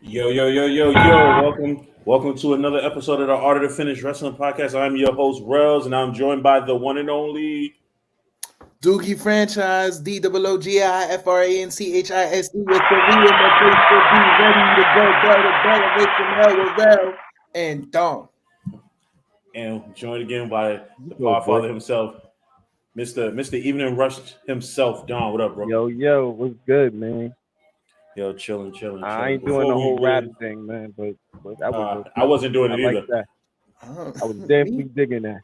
Yo, yo, yo, yo, yo. Welcome to another episode of the Art of the Finish Wrestling Podcast. I'm your host, Rellz, and I'm joined by the one and only. Doogie franchise, DOOGIFRANCHISE with the we in the place to be ready to go. Bella with some hell with Rel and Dawn. And joined again by the Yo, boy. Podfather himself, Mr. Evening Rush himself, Don. What up, bro? Yo, what's good, man? Yo, chilling. I ain't doing Before the we whole rap get thing, man, but that was I okay. wasn't doing I it like either. that. I was Me? definitely digging that.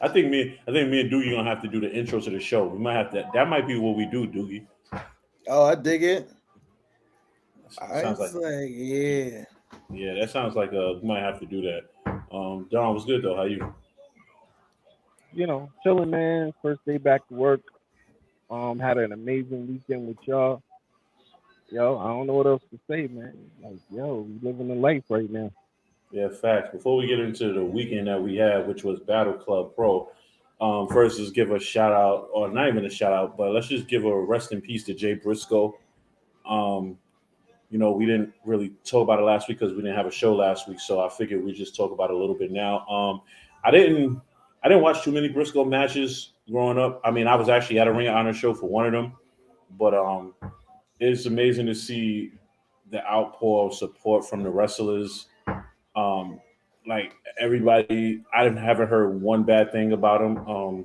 I think me and Doogie gonna have to do the intro to the show. We might have to. That might be what we do, Doogie. Oh, I dig it. I Sounds was like like, yeah. yeah, that sounds like we might have to do that. Don was good though. How you? Chilling, man. First day back to work. Had an amazing weekend with y'all. Yo, I don't know what else to say, man. Like, yo, we living the life right now. Yeah, facts. Before we get into the weekend that we had, which was Battle Club Pro, first let's give a shout out, or not even a shout out, but let's just give a rest in peace to Jay Briscoe. Um, we didn't really talk about it last week because we didn't have a show last week, so I figured we just talk about it a little bit now. I didn't, I didn't watch too many Briscoe matches growing up. I mean, I was actually at a Ring of Honor show for one of them, but it's amazing to see the outpour of support from the wrestlers. Um, like everybody, I haven't heard one bad thing about him.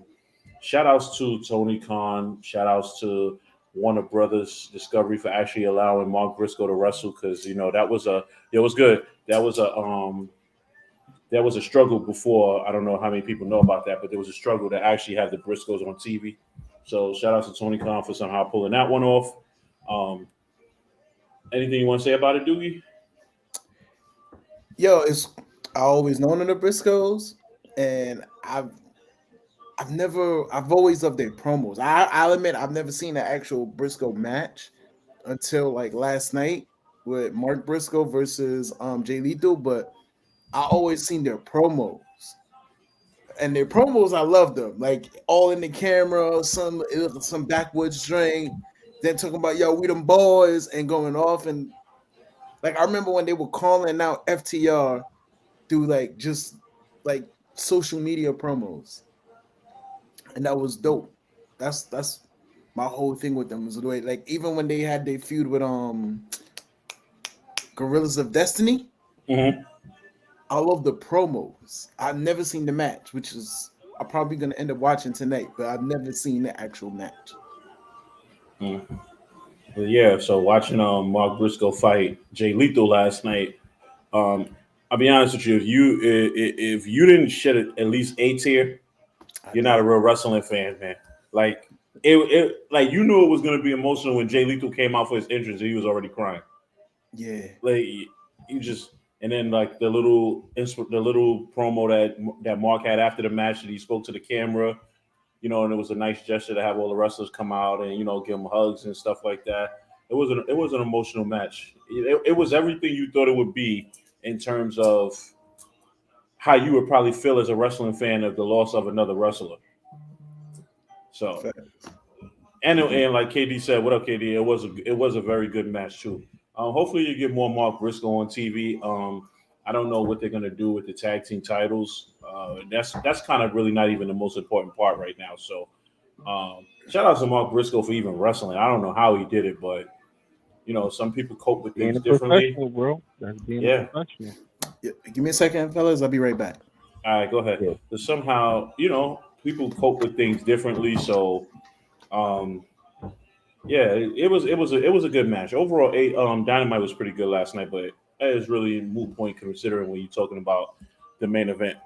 Shout outs to Tony Khan. Shout outs to Warner Brothers Discovery for actually allowing Mark Briscoe to wrestle because that was it was good. That was a struggle before. I don't know how many people know about that, but there was a struggle to actually have the Briscoes on TV. So shout out to Tony Khan for somehow pulling that one off. Um, Anything you want to say about it, Doogie? Yo, it's I always known of the Briscoes, and I've always loved their promos. I'll admit I've never seen an actual Briscoe match until like last night with Mark Briscoe versus Jay Lethal, but I always seen their promos. And their promos, I love them. Like all in the camera, some backwoods drink, then talking about yo, we them boys and going off. And like I remember when they were calling out FTR through like just like social media promos. And that was dope. That's my whole thing with them was the way like even when they had their feud with Gorillas of Destiny, Mm-hmm. I love the promos. I've never seen the match, which is I'm probably gonna end up watching tonight, but I've never seen the actual match. But yeah, so watching Mark Briscoe fight Jay Lethal last night, um, I'll be honest with you, if you didn't shed at least a tear, I you're not a did. real wrestling fan, man. Like it like you knew it was gonna be emotional when Jay Lethal came out for his entrance and he was already crying. Yeah. Like you just and then like the little promo that Mark had after the match that he spoke to the camera, and it was a nice gesture to have all the wrestlers come out and give them hugs and stuff like that. It was an emotional match. It was everything you thought it would be in terms of how you would probably feel as a wrestling fan of the loss of another wrestler. So Facts. and like KD said, what up, KD? It was a very good match too. Hopefully you get more Mark Briscoe on TV. I don't know what they're gonna do with the tag team titles. That's kind of really not even the most important part right now. So shout out to Mark Briscoe for even wrestling. I don't know how he did it, but some people cope with Being things a differently. professional, bro. That's being a Yeah. professional. Yeah, give me a second, fellas. I'll be right back. All right, go ahead. Yeah. But somehow, people cope with things differently. So, um, yeah, it was a good match overall. Dynamite was pretty good last night, but that is really a moot point considering when you're talking about the main event.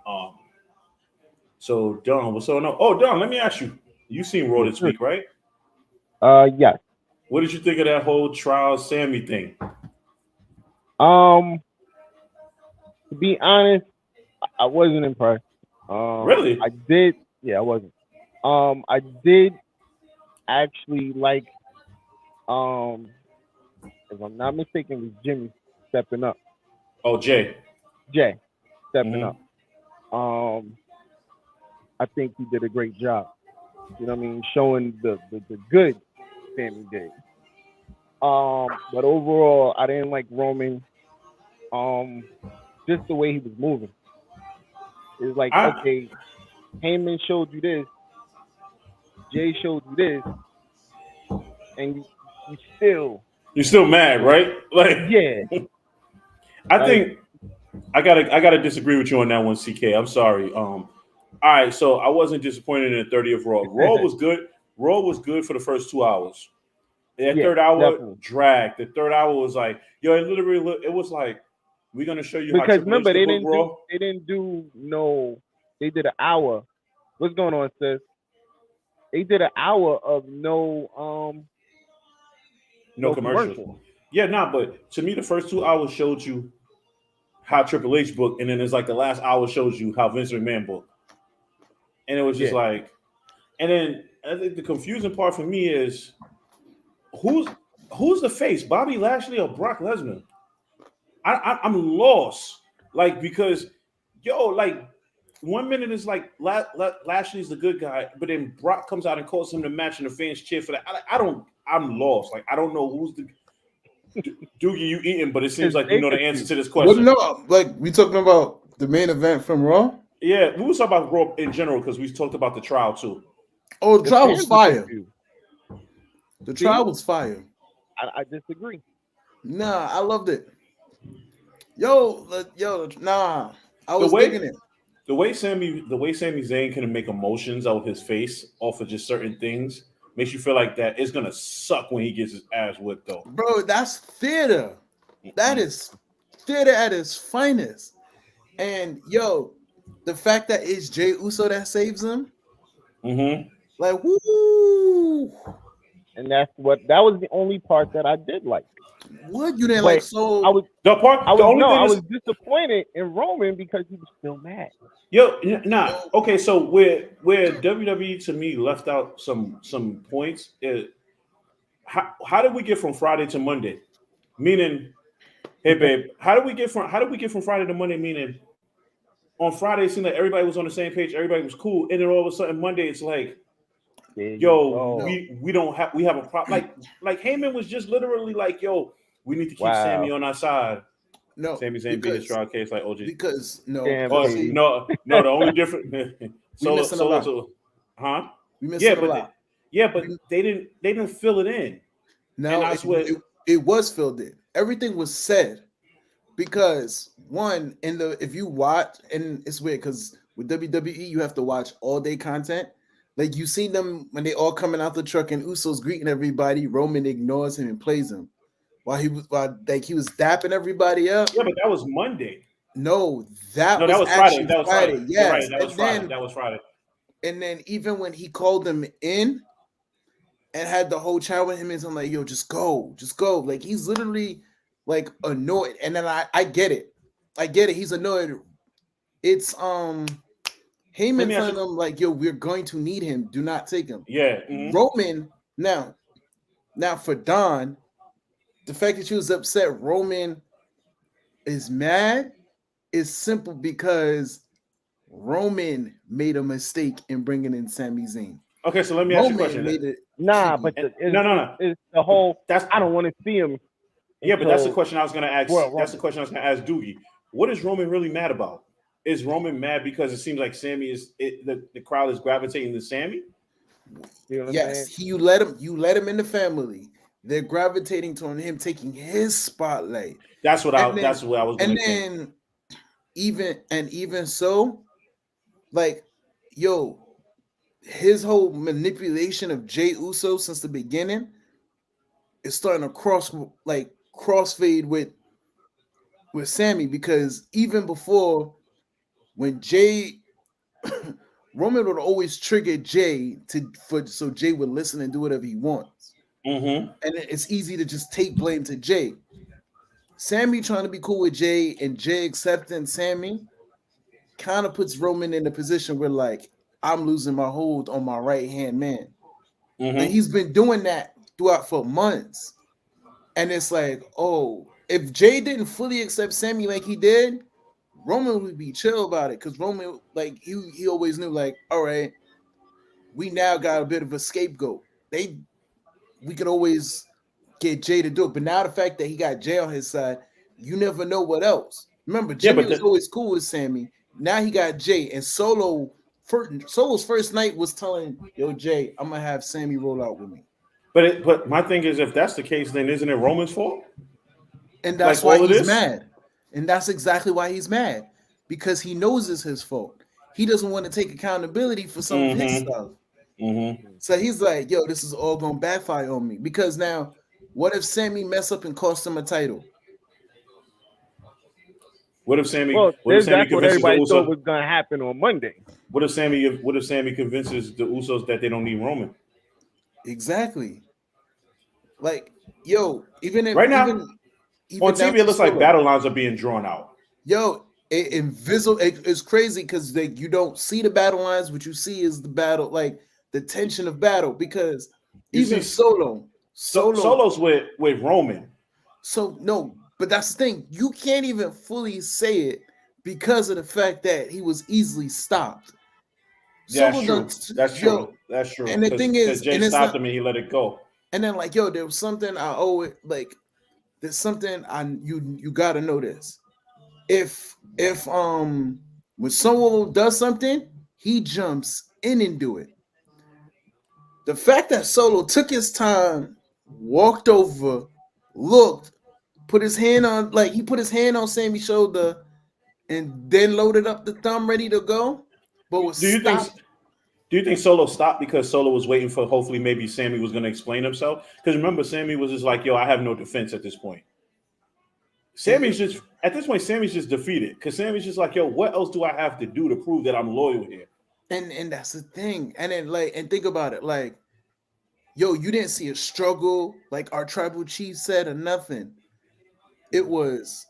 So Don, what's on? Oh, Don, let me ask you. You seen Raw Yes, this sir. week, right? Yes. What did you think of that whole trial Sammy thing? Um, to be honest, I wasn't impressed. Really? I did. Yeah, I wasn't. I did actually like. Um, if I'm not mistaken, it was Jimmy stepping up. Oh, Jay. Jay stepping Hmm. up. Um, I think he did a great job. You know what I mean? Showing the good Sammy did. But overall, I didn't like Roman. Just the way he was moving. It's like, I okay, Heyman showed you this, Jay showed you this, and you still, you're still mad, right? Like yeah, I like think I gotta disagree with you on that one, CK. I'm sorry. All right, so I wasn't disappointed in the 30th Raw. Raw was good. Raw was good for the first 2 hours. That yeah, third hour definitely. dragged. The third hour was like, yo, it literally it was like, we're gonna show you how Because Triple H remember, could book Raw. they didn't do no, they did an hour. What's going on, sis? They did an hour of No no commercials. commercial. Yeah, nah, but to me, the first 2 hours showed you how Triple H booked, and then it's like the last hour shows you how Vince McMahon booked. And it was just Yeah, like, and then I think the confusing part for me is who's who's the face, Bobby Lashley or Brock Lesnar? I'm lost, like because like 1 minute is like Lashley's the good guy, but then Brock comes out and calls him the match, and the fans cheer for that. I don't. I'm lost. Like I don't know who's the Doogie you eating, but it seems because like you know the answer to this Well, question. no, like we talking about the main event from Raw. Yeah, we was talking about Raw in general because we talked about the trial too. Oh, the the trial was fans were fire. confused. The See, trial was fire. I disagree. Nah, I loved it. Nah, I The was way digging it. the way Sami Zayn can make emotions out of his face off of just certain things makes you feel like that it's gonna suck when he gets his ass whipped though. Bro, that's theater. That Mm-mm. is theater at its finest. And the fact that it's Jay Uso that saves him, Mm-hmm. like, woo! And that was the only part that I did like. What you didn't like? But I So was The part, the only I thing was is, disappointed in Roman because he was still mad. nah. yo, Okay, so where WWE to me left out some points. How did we get from Friday to Monday? Meaning, hey babe, how did we get from Friday to Monday? Meaning, on Friday it seemed like everybody was on the same page, everybody was cool, and then all of a sudden Monday it's like, There you yo, no, go. we have a problem. Like Heyman was just literally like, yo, we need to keep Sammy Wow. on our side. no, Sami Zayn beat his trial case like OG. no, Damn, because Oh see, baby. no, the only different we solo missing a solo lot. to, huh? We Yeah, missing a but lot. We, they didn't fill it in, and no, I swear, it was filled in. Everything was said because one in the if you watch, and it's weird because with WWE you have to watch all day content. Like you see them when they all coming out the truck and Usos greeting everybody. Roman ignores him and plays him while like he was dapping everybody up. yeah, but that was Monday. No, that No, that was was Friday. actually That was Friday. Friday. You're right. Yes, That was Friday. That was Friday. and then even when he called them in and had the whole chat with him, and I'm like, yo, just go, just go. Like he's literally like annoyed. And then I get it. I get it. He's annoyed. It's Let Heyman me ask telling you. them like, yo, we're going to need him. Do not take him. Yeah. Mhm. Roman now for Don, the fact that she was upset, Roman is mad is simple because Roman made a mistake in bringing in Sami Zayn. Okay, so let me ask you a Roman question. made it Nah, tricky. but No, no, no. it's the But whole. that's I don't want to see him yeah, but that's the until question I was gonna ask. Royal That's the Rumble. question I was gonna ask Doogie. What is Roman really mad about? Is Roman mad because it seems like the crowd is gravitating to Sammy? You know what I'm Yes, saying? you let him in the family. They're gravitating toward him taking his spotlight. And then That's what I was and gonna think. then even so, like, yo, his whole manipulation of Jay Uso since the beginning is starting to crossfade with Sammy because even before when Jay Roman would always trigger Jay so Jay would listen and do whatever he wants. Mm-hmm. And it's easy to just take blame to Jay. Sammy trying to be cool with Jay and Jay accepting Sammy kind of puts Roman in a position where like I'm losing my hold on my right hand man. And Mm-hmm. he's been doing that throughout for months. And it's like, oh, if Jay didn't fully accept Sammy like he did, Roman would be chill about it because Roman, like he always knew, like, all right, we now got a bit of a scapegoat. We could always get Jay to do it. But now the fact that he got Jay on his side, you never know what else. Remember, Yeah, Jimmy but was always cool with Sammy. Now he got Jay, and Solo's first night was telling, "Yo, Jay, I'm gonna have Sammy roll out with me," but my thing is, if that's the case, then isn't it Roman's fault? and Like that's why all of he's this? mad. And that's exactly why he's mad because he knows it's his fault. He doesn't want to take accountability for some of his Mm-hmm. stuff. Mm-hmm. So he's like, "Yo, this is all gonna backfire on me." Because now, what if Sammy mess up and cost him a title? What if Sammy? Well, What if Sammy that's what convinces the everybody thought Usos? was gonna happen on Monday. What if Sammy? What if Sammy convinces the Usos that they don't need Roman? Exactly. Like, yo, even if Right now on even down TV, it to looks like Solo. battle lines are being drawn out. Yo, it's crazy because you don't see the battle lines. What you see is the battle, like the tension of battle. Because You even see Solo. solos with Roman. So no, but that's the thing. You can't even fully say it because of the fact that he was easily stopped. That's Solo true. done, That's true. yo, That's true. and the thing Because is, Jay and it's stopped not, him and he let it go. and then like, yo, there was something I owe it. Like, there's something you gotta know this. If when someone does something, he jumps in and do it. The fact that Solo took his time, walked over, looked, put his hand on, like he put his hand on Sammy's shoulder, and then loaded up the thumb ready to go, but was Do you think? stopped. Do you think Solo stopped because Solo was waiting for hopefully maybe Sammy was going to explain himself? Because remember, Sammy was just like, "Yo, I have no defense at this point." Sammy's just at this point, Sammy's just defeated because Sammy's just like, "Yo, what else do I have to do to prove that I'm loyal here?" And that's the thing. And then like, and think about it, like, yo, you didn't see a struggle like our tribal chief said or nothing. It was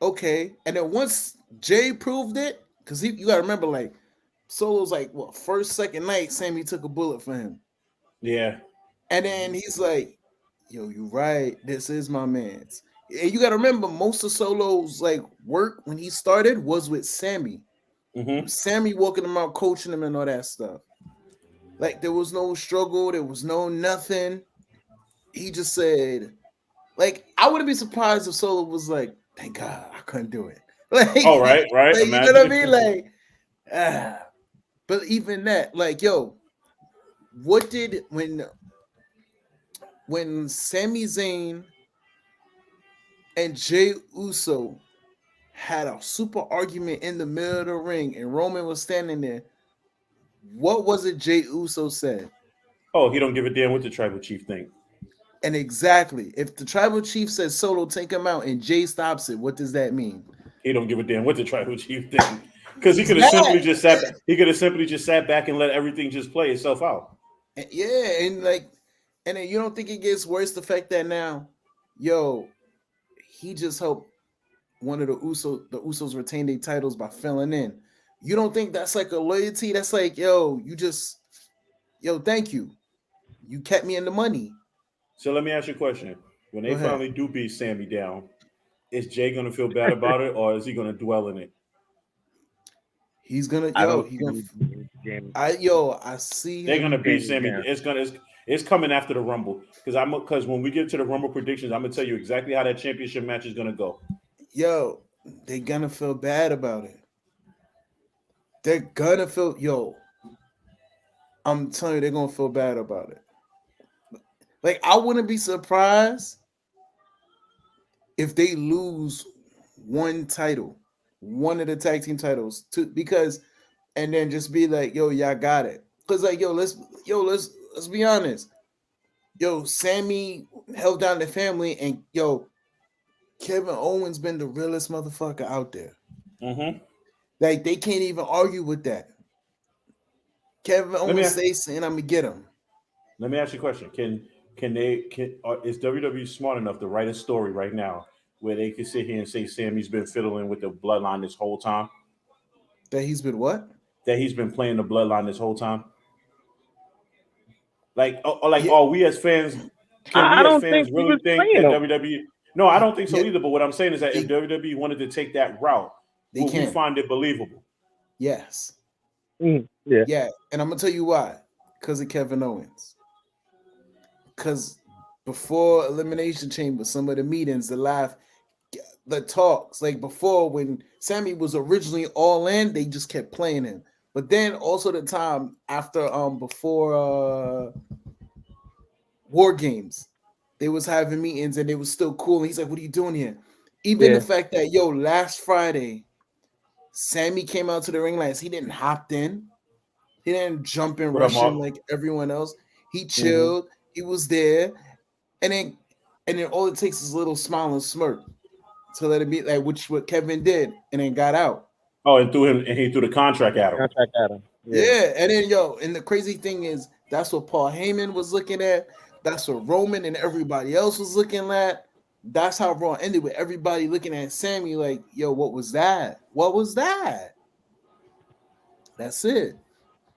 okay. And then once Jay proved it, because you gotta remember, like, Solo's like, what, first, second night, Sammy took a bullet for him. Yeah. And then he's like, yo, you right. This is my man's. And you gotta remember, most of Solo's like work when he started was with Sammy. Mm-hmm. Sammy walking him out, coaching him, and all that stuff. Like, there was no struggle, there was no nothing. He just said, like, I wouldn't be surprised if Solo was like, thank God I couldn't do it. Like, Oh, right. like, you know Imagine. what I mean? Like, but even that, like, yo, what did when Sami Zayn and Jay Uso had a super argument in the middle of the ring and Roman was standing there, what was it Jay Uso said? Oh, he don't give a damn what the tribal chief think. And exactly, if the tribal chief says Solo take him out and Jay stops it, what does that mean? He don't give a damn what the tribal chief think because he He's could have mad. simply just sat. He could have simply just sat back and let everything just play itself out. Yeah, and like, and then you don't think it gets worse the fact that now, yo, he just helped one of the Usos retain their titles by filling in. You don't think that's like a loyalty? That's like, yo, thank you. You kept me in the money. So let me ask you a question: when Go they ahead. finally do beat Sammy down, is Jay gonna feel bad about it, or is he gonna dwell in it? He's gonna, I yo, don't he see gonna, it being I see They're him. gonna beat Sammy Sammy. down. It's coming after the Rumble because when we get to the Rumble predictions, I'm gonna tell you exactly how that championship match is gonna go. Yo, they're gonna feel bad about it. They're gonna feel, yo, I'm telling you, they're gonna feel bad about it. Like, I wouldn't be surprised if they lose one title, one of the tag team titles, because and then just be like, yo, y'all got it. Cause like, let's be honest. Yo, Sammy held down the family, and yo, Kevin Owens been the realest motherfucker out there. Mm-hmm. Like, they can't even argue with that. Kevin Owens saying, I'm gonna get him. Let me ask you a question: is WWE smart enough to write a story right now where they can sit here and say Sammy's been fiddling with the bloodline this whole time? That he's been what? That he's been playing the bloodline this whole time? Like, Yeah, are we as fans? Can I we as don't fans think he really was think playing that them. WWE? No, I don't think so yeah, either. But what I'm saying is that if they, WWE wanted to take that route, they would we can. find it believable? Yes. Yeah. Yeah. And I'm gonna tell you why. Because of Kevin Owens. Because before Elimination Chamber, some of the meetings, the talks, like before when Sammy was originally all in, they just kept playing him. But then also the time after before War Games, they was having meetings and it was still cool. And he's like, "What are you doing here?" Even the fact that last Friday, Sammy came out to the ring lights. He didn't hop in. He didn't jump in rushing like everyone else. He chilled. He was there, and then all it takes is a little smile and smirk to let it be like what Kevin did, and then got out. Oh, and he threw the contract at him. Yeah, and then and the crazy thing is that's what Paul Heyman was looking at. That's what Roman and everybody else was looking at. That's how Raw ended, with everybody looking at Sammy like, "Yo, what was that? What was that?" That's it.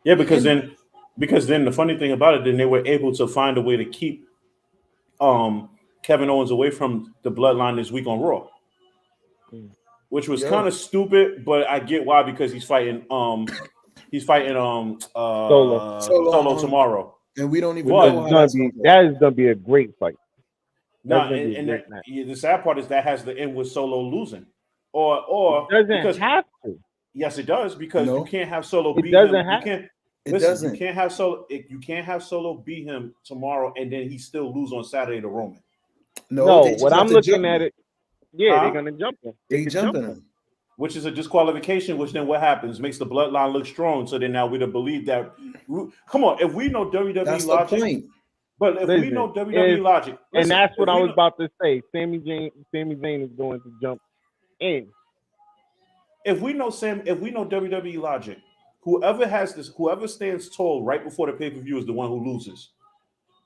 Yeah, because then the funny thing about it, then they were able to find a way to keep Kevin Owens away from the Bloodline this week on Raw, which was kind of stupid, but I get why, because he's fighting Solo tomorrow, and we don't even know that is gonna be a great fight. No, the sad part is that has to end with Solo losing, or it doesn't have to. Yes, it does, because you can't have Solo beat him. You can't have Solo. You can't have Solo beat him tomorrow and then he still lose on Saturday to Roman. No, what I'm looking at it. Yeah, they're gonna jump him. They jumping him, which is a disqualification. Which then what happens makes the Bloodline look strong. So then now we to believe that. Come on, if we know WWE logic, but if we know WWE logic, and that's what I was about to say. Sami Zayn is going to jump in. If we know WWE logic, whoever stands tall right before the pay-per-view is the one who loses.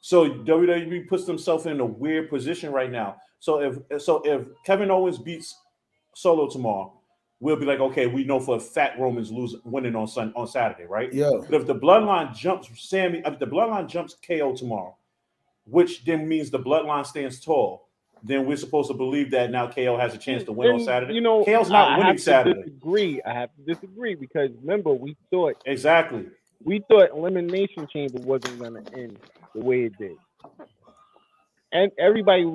So WWE puts themselves in a weird position right now. So if Kevin Owens beats Solo tomorrow, we'll be like, okay, we know for a fact Roman's winning on Saturday, right? Yeah. But if the Bloodline jumps KO tomorrow, which then means the Bloodline stands tall, then we're supposed to believe that now KO has a chance to win on Saturday. KO's not winning Saturday. I have to disagree, because remember, we thought Elimination Chamber wasn't going to end the way it did, and everybody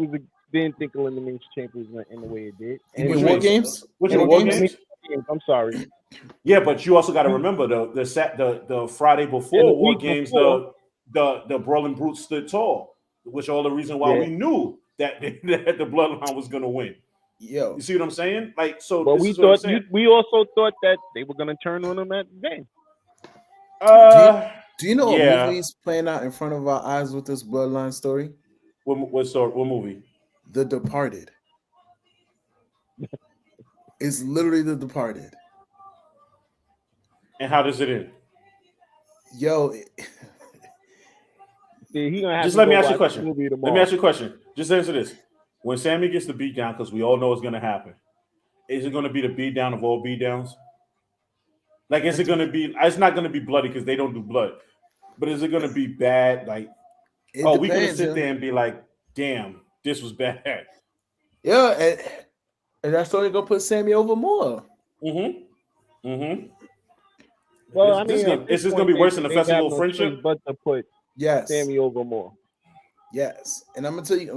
didn't think Elimination Chamber was going to end the way it did. And War Games? Which War Games? I'm sorry. Yeah, but you also got to remember the Friday before War Games, the Brawling Brutes stood tall, which all the reason why we knew that the Bloodline was going to win. Yo, you see what I'm saying? Like, so, but we also thought that they were going to turn on him at the game. Do you know what movie's playing out in front of our eyes with this Bloodline story? What movie? The Departed. It's literally The Departed. And how does it end? Yo. Just let me ask you a question. Let me ask you a question. Just answer this. When Sammy gets the beat down, because we all know it's going to happen, is it going to be the beat down of all beat downs? Like, is it going to be? It's not going to be bloody because they don't do blood, but is it going to be bad? Like, we're going to sit there and be like, "Damn, this was bad." Yeah, and that's only going to put Sammy over more. Mm-hmm. Well, I mean, is this going to be worse than the Festival of Friendship? But to put Sammy over more. Yes, and I'm gonna tell you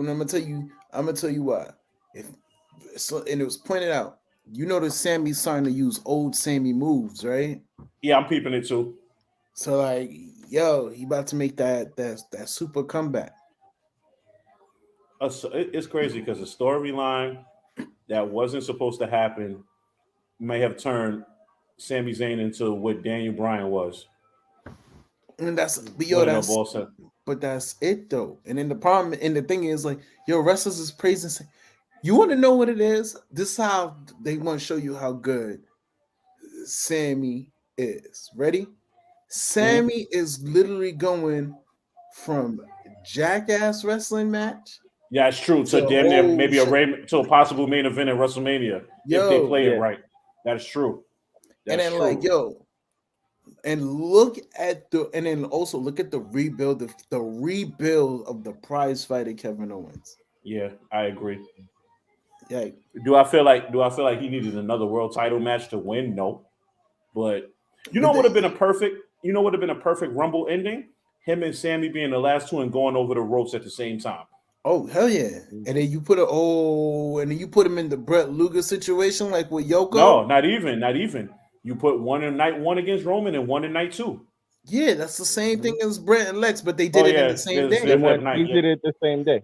why. And it was pointed out. You notice Sammy's starting to use old Sammy moves, right? Yeah, I'm peeping it too. So like, yo, he about to make that super comeback. It's crazy because the storyline that wasn't supposed to happen may have turned Sami Zayn into what Daniel Bryan was. And that's it though. And then the problem and the thing is, like, wrestlers is praising. You want to know what it is? This is how they want to show you how good Sammy is. Ready? Sammy is literally going from jackass wrestling match. Yeah, it's true. To damn near maybe to a possible main event at WrestleMania if they play it right. That is true. That's true. Like, and then also look at the rebuild of the prize fighter Kevin Owens. Yeah, I agree. Yeah. Do I feel like he needed another world title match to win? No. But would have been a perfect Rumble ending? Him and Sammy being the last two and going over the ropes at the same time. Oh hell yeah! And then you put him in the Brett Luger situation like with Yoko. No, not even. You put one in night one against Roman and one in night two. Yeah, that's the same thing as Brett and Lex, but they did Oh it in yeah, the same there's day. They that night. did it the same day.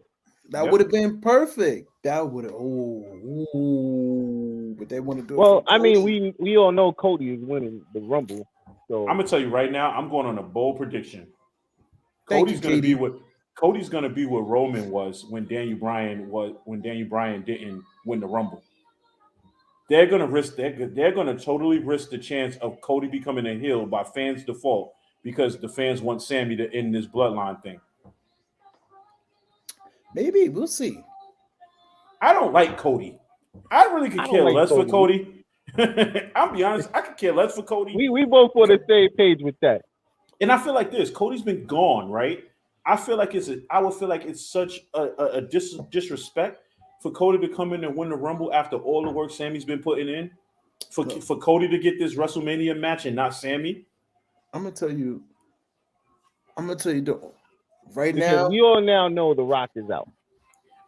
That would have been perfect. That would have. But they want to do it. Well, I mean, we all know Cody is winning the Rumble. So I'm gonna tell you right now, I'm going on a bold prediction. Thank Cody's you, gonna be KD. what Cody's gonna be what Roman was when Daniel Bryan didn't win the Rumble. They're gonna risk. They're gonna totally risk the chance of Cody becoming a heel by fans' default because the fans want Sammy to end this bloodline thing. Maybe we'll see. I don't like Cody. I really could care less for Cody. I'll be honest. I could care less for Cody. We both on the same page with that. And I feel like this. Cody's been gone, right? I feel like I would feel like it's such a disrespect for Cody to come in and win the Rumble after all the work Sammy's been putting in. For Cody to get this WrestleMania match and not Sammy. I'm gonna tell you right because now. We all now know The Rock is out.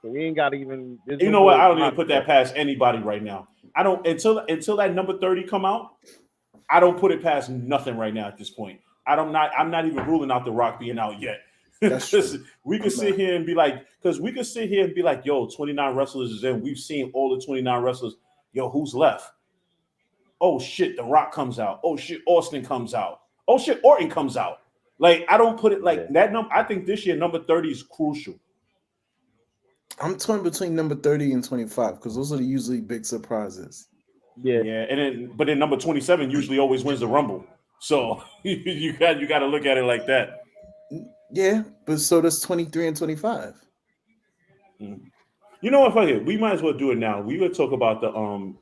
So we ain't got even. You know what? I don't even put that past anybody right now. I don't until that number 30 come out. I don't put it past nothing right now at this point. I'm not even ruling out The Rock being out yet. We could sit here and be like, yo, 29 wrestlers is in. We've seen all the 29 wrestlers. Yo, who's left? Oh shit, The Rock comes out. Oh shit, Austin comes out. Oh shit, Orton comes out. Like, I don't put it like that number. I think this year number 30 is crucial. I'm torn between number 30 and 25 because those are usually big surprises. Yeah, but then number 27 usually always wins the Rumble. So you got to look at it like that. Yeah, but so does 23 and 25. You know what? Fuck it. We might as well do it now. We could talk about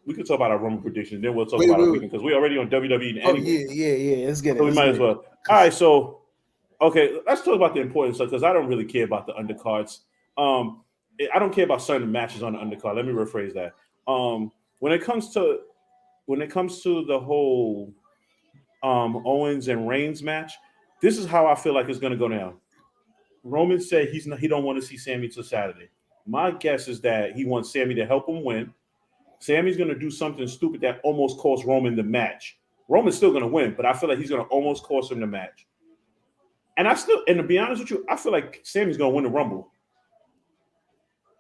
we could talk about our Rumble predictions. Then we'll talk about our weekend because we're already on WWE. Oh anyway. yeah. Let's get it. So we might as well. All right. So let's talk about the important stuff because I don't really care about the undercards. I don't care about certain matches on the undercard. Let me rephrase that. When it comes to the whole Owens and Reigns match, this is how I feel like it's going to go down. Roman said he don't want to see Sammy till Saturday. My guess is that he wants Sammy to help him win. Sammy's going to do something stupid that almost costs Roman the match. Roman's still going to win, but I feel like he's going to almost cost him the match. And to be honest with you, I feel like Sammy's going to win the Rumble.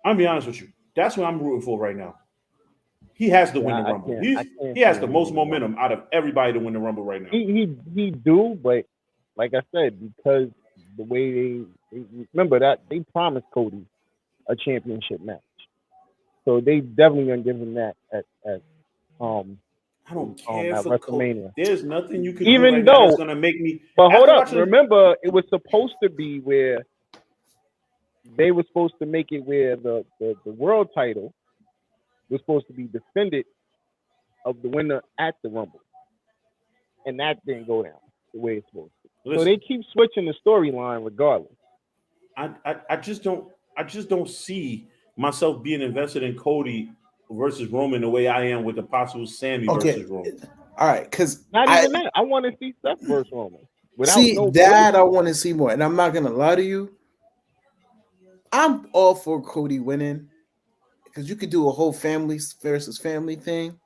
I'm be honest with you. That's what I'm rooting for right now. He has to win the Rumble. He has the most momentum out of everybody to win the Rumble right now. He do, but like I said, because the way they remember that they promised Cody a championship match, so they definitely gonna give him that at I don't care at for WrestleMania. There's nothing you can do right now that's gonna make me. But hold up, remember it was supposed to be where they were supposed to make it where the world title was supposed to be defended of the winner at the Rumble, and that didn't go down the way it's supposed to. Listen, so they keep switching the storyline regardless. I just don't see myself being invested in Cody versus Roman the way I am with the possible Sammy versus Roman. All right, because not even that. I want to see Seth versus Roman. I want to see more, and I'm not gonna lie to you. I'm all for Cody winning because you could do a whole family versus family thing.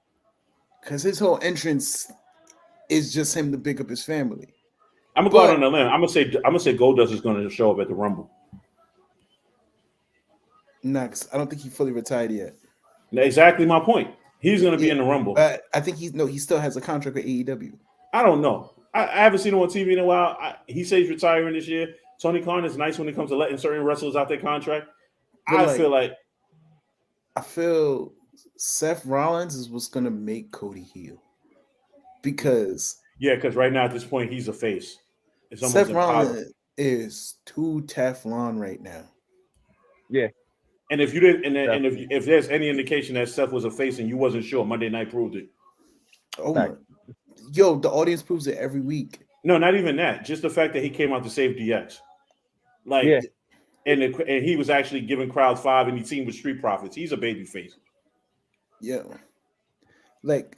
Because his whole entrance is just him to pick up his family. I'm gonna go out on a limb. I'm gonna say Goldust is gonna show up at the Rumble. Nah, because I don't think he fully retired yet. Exactly my point. He's gonna be in the Rumble. I think he still has a contract with AEW. I don't know. I haven't seen him on TV in a while. He says he's retiring this year. Tony Khan is nice when it comes to letting certain wrestlers out their contract. I feel Seth Rollins is what's gonna make Cody heel. Because right now at this point he's a face. Seth Rollins is too Teflon right now. Yeah. And if you didn't, if there's any indication that Seth was a face and you wasn't sure, Monday Night proved it. Oh my. Yo, the audience proves it every week. No, not even that. Just the fact that he came out to save DX. And he was actually giving crowds 5 and he teamed with Street Profits. He's a baby face. Yeah. I'm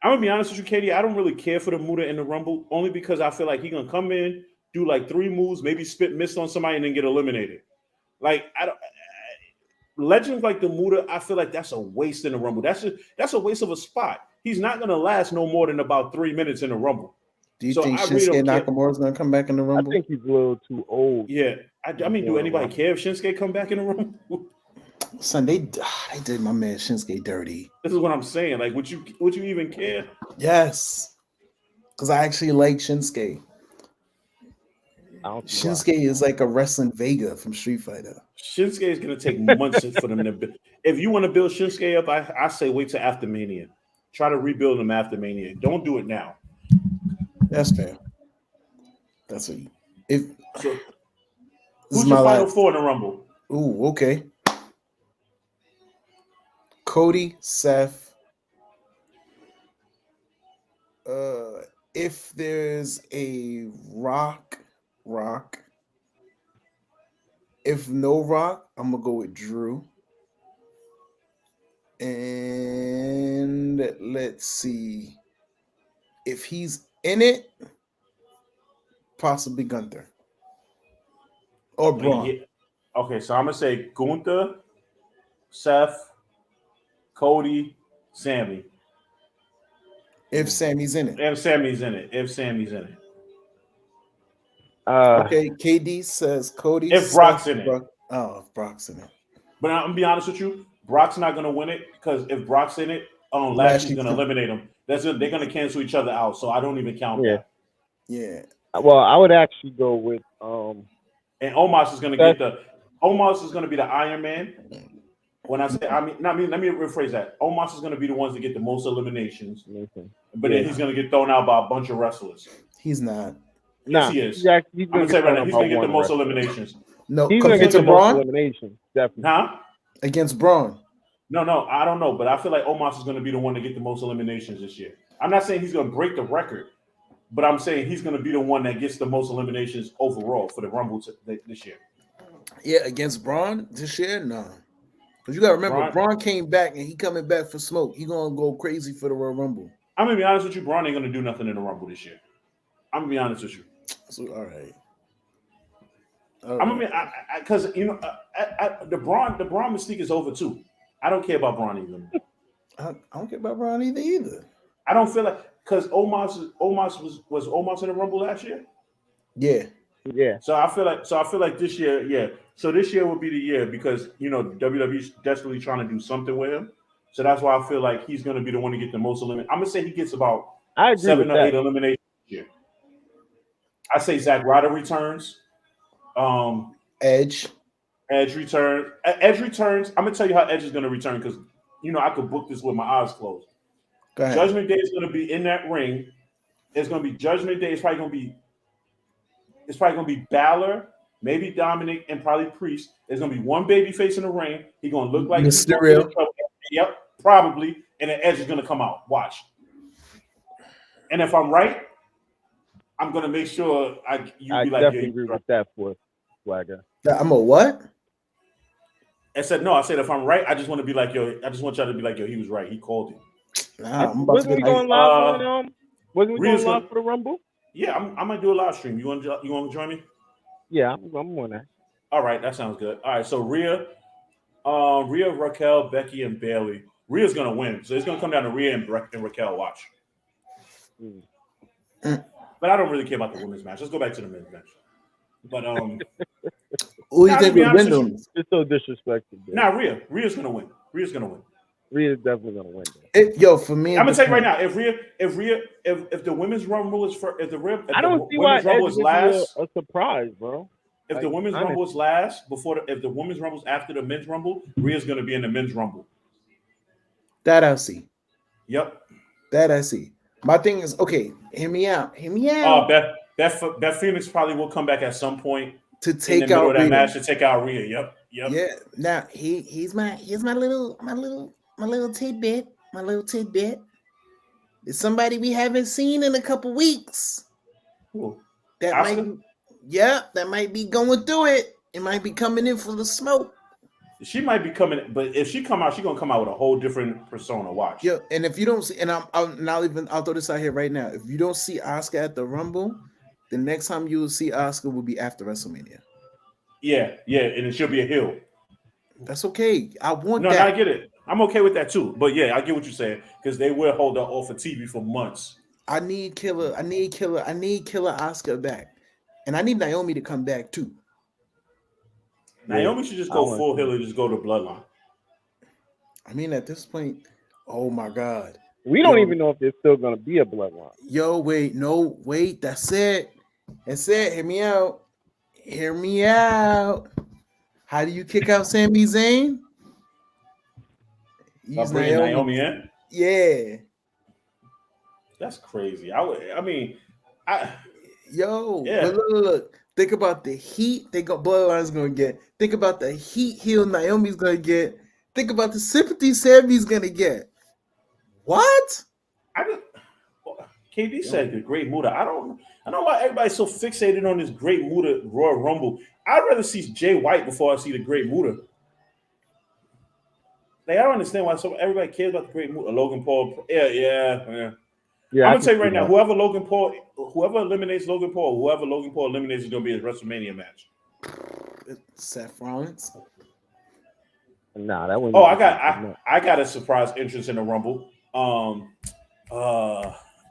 gonna be honest with you, Katie. I don't really care for the Muta in the Rumble, only because I feel like he's gonna come in, do like 3 moves, maybe spit mist on somebody, and then get eliminated. Like I don't. Legends like the Muda, I feel like that's a waste in the Rumble. That's a waste of a spot. He's not gonna last no more than about 3 minutes in the Rumble. Do you So think I really Shinsuke don't care. Nakamura's gonna come back in the I Rumble? think he's a little too old. Yeah, I mean, do anybody care if Shinsuke come back in the Rumble? Son, they did my man Shinsuke dirty. This is what I'm saying. Like, would you even care? Yes, because I actually like Shinsuke. Shinsuke is like a wrestling Vega from Street Fighter. Shinsuke is gonna take months for them to build. If you want to build Shinsuke up, I say wait till after Mania. Try to rebuild him after Mania. Don't do it now. That's fair. That's what. So, who's your final four in the Rumble? Ooh, okay. Cody, Seth. If there's a Rock. If no Rock, I'm gonna go with Drew. And let's see. If he's in it, possibly Gunther. Or Braun. Yeah. Okay, so I'm gonna say Gunther, Seth, Cody, Sammy. If Sammy's in it. If Sammy's in it. Okay, KD says Cody. If Brock's in it. If Brock's in it. But I'm gonna be honest with you, Brock's not gonna win it because if Brock's in it, Lashley's gonna eliminate him. They're gonna cancel each other out, so I don't even count that. Yeah. Well, I would actually go with and Omos is gonna Omos is gonna be the Iron Man. When I say let me rephrase that. Omos is gonna be the ones that get the most eliminations, but then he's gonna get thrown out by a bunch of wrestlers. He's not. Yes, he is. He's I'm gonna say right now, he's gonna get the most eliminations. No, he's gonna get the most eliminations, definitely. Huh? Against Braun. No, I don't know, but I feel like Omos is gonna be the one to get the most eliminations this year. I'm not saying he's gonna break the record, but I'm saying he's gonna be the one that gets the most eliminations overall for the Rumble this year. Yeah, against Braun this year, no. Because you gotta remember, Braun came back and he coming back for smoke. He gonna go crazy for the Royal Rumble. I'm gonna be honest with you, Braun ain't gonna do nothing in the Rumble this year. I'm gonna be honest with you. So, all right. I'm gonna be because the Braun mystique is over too. I don't care about Braun either. I don't care about Braun either. I don't feel like because Omos was Omos in the Rumble last year. Yeah. So I feel like this year, yeah. So this year will be the year because WWE's desperately trying to do something with him. So that's why I feel like he's gonna be the one to get the most eliminations. I'm gonna say he gets about 7 or 8 eliminations this year. I say Zack Ryder returns. Edge returns. Edge returns. I'm gonna tell you how Edge is gonna return because I could book this with my eyes closed. Judgment Day is gonna be in that ring. It's gonna be Judgment Day. It's probably gonna be Balor, maybe Dominic, and probably Priest. There's gonna be one baby face in the ring. He's gonna look like Mysterio. Yep, probably. And then Edge is gonna come out. Watch. And if I'm right, I'm gonna make sure I definitely agree with that for Swagger. I'm a what? I said if I'm right, I just want to be like yo. I just want y'all to be like yo. He was right. He called it. Wasn't we going live for the Rumble? Yeah, I'm gonna do a live stream. You want to join me? Yeah, I'm on that. All right, that sounds good. All right, so Rhea, Raquel, Becky, and Bayley. Rhea's gonna win, so it's gonna come down to Rhea and Raquel. Watch. But I don't really care about the women's match. Let's go back to the men's match. But who do you think will win them? It's so disrespectful. Nah, Rhea's gonna win. Rhea's definitely gonna win. For me, I'm gonna tell you right now, if the women's rumble is for I don't see why Rumble is last. A surprise, bro. If the women's rumble is last if the women's rumble is after the men's rumble, Rhea's gonna be in the men's rumble. That I see. Yep. That I see. My thing is, okay, hear me out. Beth Phoenix probably will come back at some point to take out that match to take out Rhea. Yep. Yeah. Now he's my little tidbit. My little tidbit. It's somebody we haven't seen in a couple weeks. Ooh. That might be going through it. It might be coming in for the smoke. She might be coming, but if she come out, she's gonna come out with a whole different persona. Watch. Yeah, and if you don't see, and I'll throw this out here right now. If you don't see Asuka at the Rumble, the next time you will see Asuka will be after WrestleMania. Yeah, and it should be a heel. That's okay. I want No, that. I get it. I'm okay with that too. But yeah, I get what you're saying because they will hold that off for TV for months. I need Killer Oscar back. And I need Naomi to come back too. Naomi should just I go want full to- heel and just go to Bloodline. I mean, at this point, oh my God. We don't even know if there's still gonna be a bloodline. Yo, wait, no, wait, that's it. That's it. Hear me out. Hear me out. How do you kick out Sami Zayn? By bringing Naomi in? Yeah. That's crazy. I mean, Yo, Yeah. but look. Think about the heat Bloodline's gonna get. Think about the heat heel Naomi's gonna get. Think about the sympathy Sammy's gonna get. What? KD said the Great Muta. I don't know why everybody's so fixated on this Great Muta Royal Rumble. I'd rather see Jay White before I see the Great Muta. Like, I don't understand why everybody cares about the Great Muta. Logan Paul. Yeah. I'm gonna tell you right now, whoever eliminates Logan Paul, whoever Logan Paul eliminates is gonna be his WrestleMania match. Seth Rollins. Nah, that wouldn't. Oh, I got a surprise entrance in the Rumble.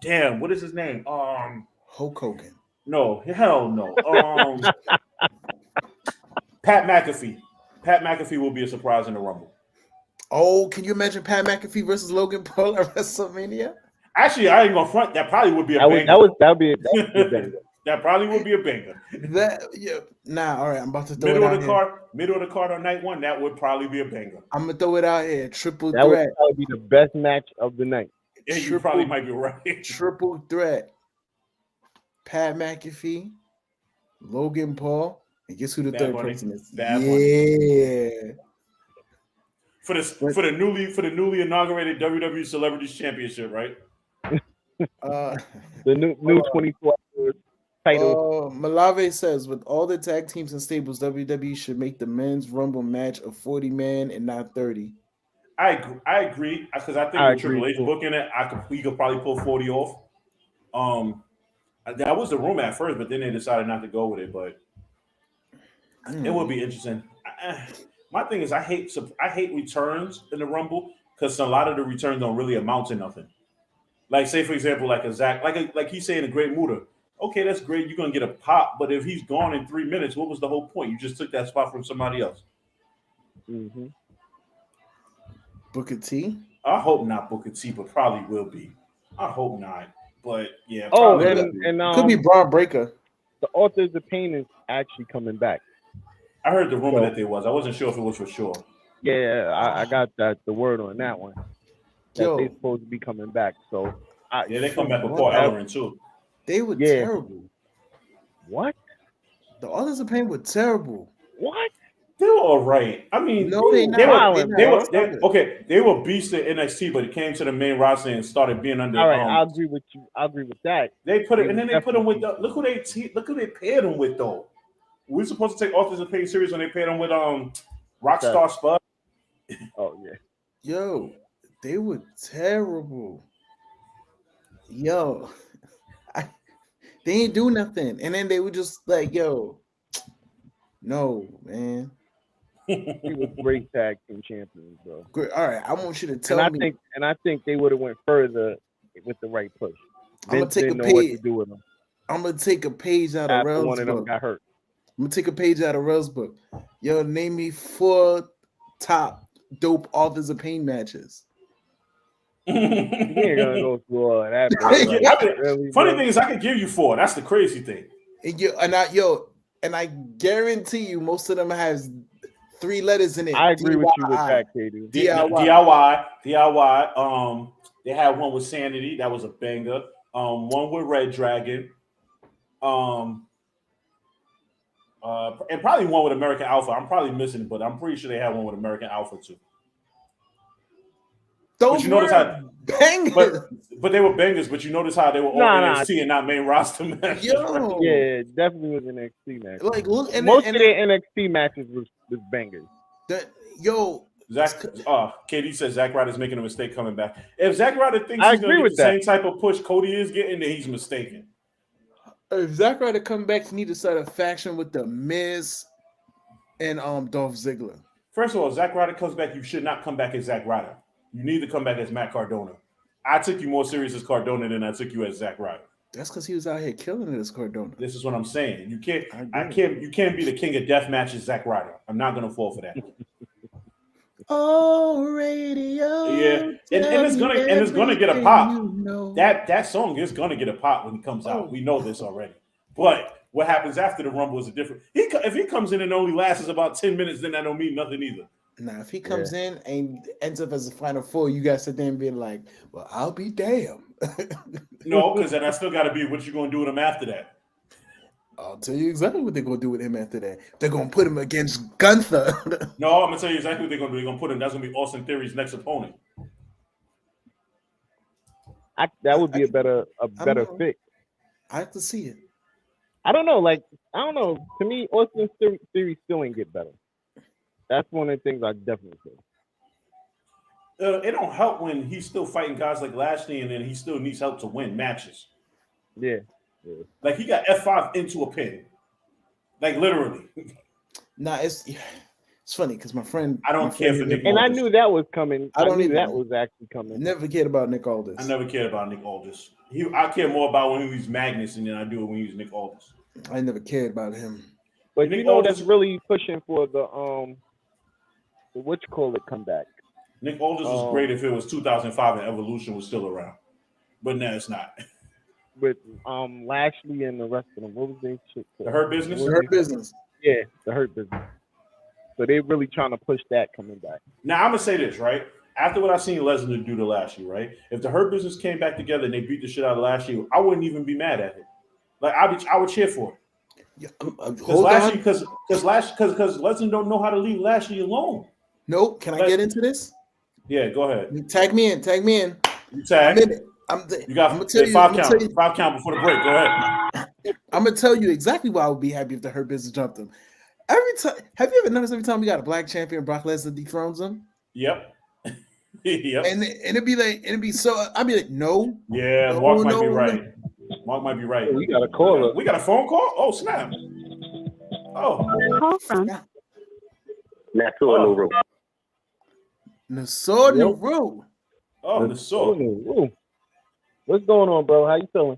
Damn, what is his name? Hulk Hogan. No, hell no. Pat McAfee. Pat McAfee will be a surprise in the Rumble. Oh, can you imagine Pat McAfee versus Logan Paul at WrestleMania? Actually, I ain't gonna front. That probably would be a banger. That would be a banger. That probably would be a banger. All right, I'm about to throw Middle it of out the card, middle of the card on night one. That would probably be a banger. I'm gonna throw it out here. Triple That threat. would probably be the best match of the night. Yeah, you probably might be right. Triple threat. Pat McAfee, Logan Paul, and guess who the third person is? Bad Bunny. Yeah. For the newly inaugurated WWE Celebrities Championship, right? The new 24 hours title. Malave says, with all the tag teams and stables, WWE should make the men's Rumble match a 40-man and not 30. I agree because I think with Triple H booking it, we could probably pull 40 off. That was the rumor at first, but then they decided not to go with it. But it would be interesting. My thing is, I hate returns in the Rumble because a lot of the returns don't really amount to nothing. Like, say for example, like a Zach, like he's saying a Great Muta. Okay, that's great. You're gonna get a pop, but if he's gone in 3 minutes, what was the whole point? You just took that spot from somebody else. Mm-hmm. Booker T. I hope not Booker T, but probably will be. I hope not, but yeah. Oh, and could be Braun Breaker. The Authors of Pain is actually coming back. I heard the rumor that there was. I wasn't sure if it was for sure. Yeah, I got the word on that one. That they're supposed to be coming back. So they come back with Paul Ellering too. They were terrible. What? The Authors of Pain were terrible. What? They were all right. I mean, no, they were beasts at NXT, but it came to the main roster and started being under. All right, I agree with you. I agree with that. They put it, and then they put him with look who they paired him with though. We're supposed to take Authors of Pain serious when they paired him with Rockstar Spud. Oh yeah. Yo, they were terrible. Yo, they ain't do nothing, and then they were just like, "Yo, no, man." He was great tag team champions, bro. Great. All right, I want you to tell me. I think they would have went further with the right push. I'm gonna take a page. What to do with them. I'm gonna take a page out of Rell's one of them book. got hurt. I'm gonna take a page out of Rell's book. Yo, name me 4 top dope Authors of Pain matches. You ain't gonna go through all of that. Funny thing is, I could give you 4. That's the crazy thing. And I guarantee you, most of them has 3 letters in it. I agree with you with that, Katie. DIY. They had one with Sanity. That was a banger. One with Red Dragon. And probably one with American Alpha. I'm probably missing, but I'm pretty sure they had one with American Alpha too. Those were bangers. But they were bangers. But you notice how they were all NXT and not main roster matches. Yo. Yeah, it definitely was NXT matches. Like, look, most of their NXT matches was bangers. KD says Zack Ryder's making a mistake coming back. If Zack Ryder thinks he's going to get the same type of push Cody is getting, then he's mistaken. If Zack Ryder come back, he need to start a faction with the Miz, and Dolph Ziggler. First of all, Zack Ryder comes back. You should not come back as Zack Ryder. You need to come back as Matt Cardona. I took you more serious as Cardona than I took you as Zack Ryder. That's because he was out here killing it as Cardona. This is what I'm saying. You can't. I You can't be the king of death matches, Zack Ryder. I'm not gonna fall for that. Oh, radio. Yeah, and it's gonna get a pop. That song is gonna get a pop when it comes out. We know this already. But what happens after the Rumble is a different. If he comes in and only lasts about 10 minutes, then that don't mean nothing either. Now, if he comes in and ends up as a Final Four, you guys sit there and be like, "Well, I'll be damned." No, because then I still got to be what you gonna do with him after that. I'll tell you exactly what they're gonna do with him after that. They're gonna put him against Gunther. No, I'm gonna tell you exactly what they're gonna do. They're gonna put him. That's gonna be Austin Theory's next opponent. That would be a better fit. I have to see it. I don't know. To me, Austin Theory still ain't get better. That's one of the things I definitely say. It don't help when he's still fighting guys like Lashley, and then he still needs help to win matches. Yeah. Like he got F5 into a pin, like literally. Nah, it's funny because my friend. I don't care for Nick Aldis. And I knew that was coming. I knew that was actually coming. Never cared about Nick Aldis. I never cared about Nick Aldis. I care more about when he was Magnus than I do when he was Nick Aldis. I never cared about him. But Nick Aldis, that's really pushing for the what you call it comeback. Nick Aldis was great if it was 2005 and Evolution was still around, but now it's not. With Lashley and the rest of them, what was their shit called? The Hurt Business. The Hurt Business. Yeah, the Hurt Business. So they're really trying to push that coming back. Now I'm gonna say this right after what I seen Lesnar do to Lashley, right? If the Hurt Business came back together and they beat the shit out of Lashley, I wouldn't even be mad at it. Like I would cheer for it. Yeah, because Lesnar don't know how to leave Lashley alone. Nope. Can I get into this? Yeah, go ahead. Tag me in. You tag. You got 5 count before the break. Go ahead. I'm gonna tell you exactly why I would be happy if the Hurt Business jumped him. Every time, have you ever noticed every time we got a black champion, Brock Lesnar dethrones him? Yep. Yep. And it'd be so. I'd be like, no. Yeah, Mark might be right. Mark might be right. We got a caller. We got a phone call. Oh snap! Oh. Call from Nassau Nassau. Oh, Nassau. What's going on, bro? How you feeling?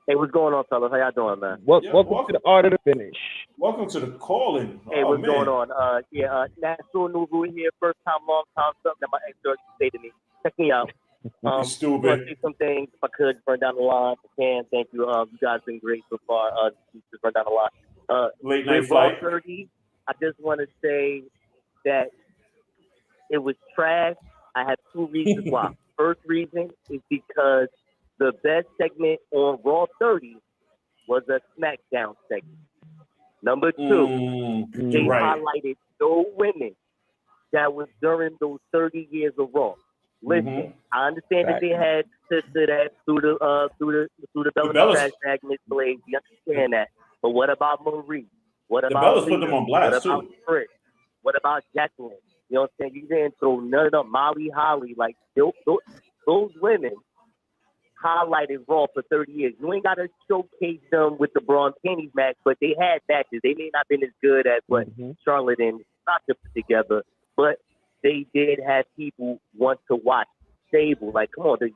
Hey, what's going on, fellas? How y'all doing, man? Welcome to the Art of the Finish. Welcome to the calling. Hey, what's going on? Nassau Nuvu here, first time, long time, something that my ex-girl used to say to me. Check me out. Stupid. I want to say some things if I could burn down the line. I can. Thank you. You guys been great so far. Just burn down the line. Late night flight. 30, I just want to say that it was trash. I have 2 reasons why. First reason is because the best segment on Raw 30 was a SmackDown segment. Number 2, they highlighted no women that was during those 30 years of Raw. Listen, I understand that they had sister that through the Bella hashtag Miss Blaze. You understand that, but what about Marie? What about Bellas put them on blast What about Chris? What about Jacqueline? You know what I'm saying? You didn't throw none of them. Molly Holly, like those women highlighted Raw for 30 years. You ain't got to showcase them with the Braun panties match, but they had matches. They may not have been as good as what Charlotte and Sasha put together, but they did have people want to watch. Stable, like, come on, the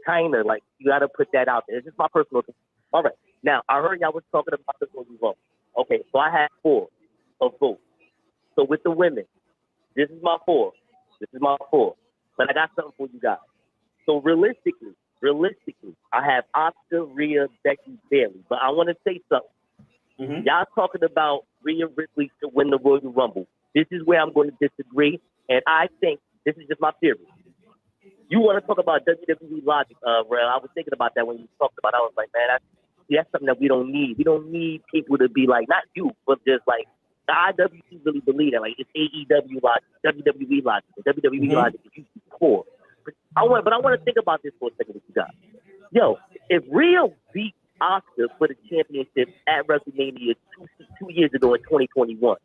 China, like, you got to put that out there. It's just my personal opinion. All right. Now, I heard y'all was talking about this when we vote. Okay, so I had 4 of both. So with the women, this is my 4. But I got something for you guys. So realistically, I have Asuka, Rhea, Becky, Bayley. But I want to say something. Y'all talking about Rhea Ripley to win the Royal Rumble. This is where I'm going to disagree. And I think this is just my theory. You want to talk about WWE logic, Rel. I was thinking about that when you talked about it. I was like, man, that's something that we don't need. We don't need people to be like, not you, but just like, the IWC really believe that. Like, it's AEW logic, WWE logic, WWE logic is core. But I want to think about this for a second with you guys. Yo, if Rhea beat Asuka for the championship at WrestleMania 2 years ago in 2021,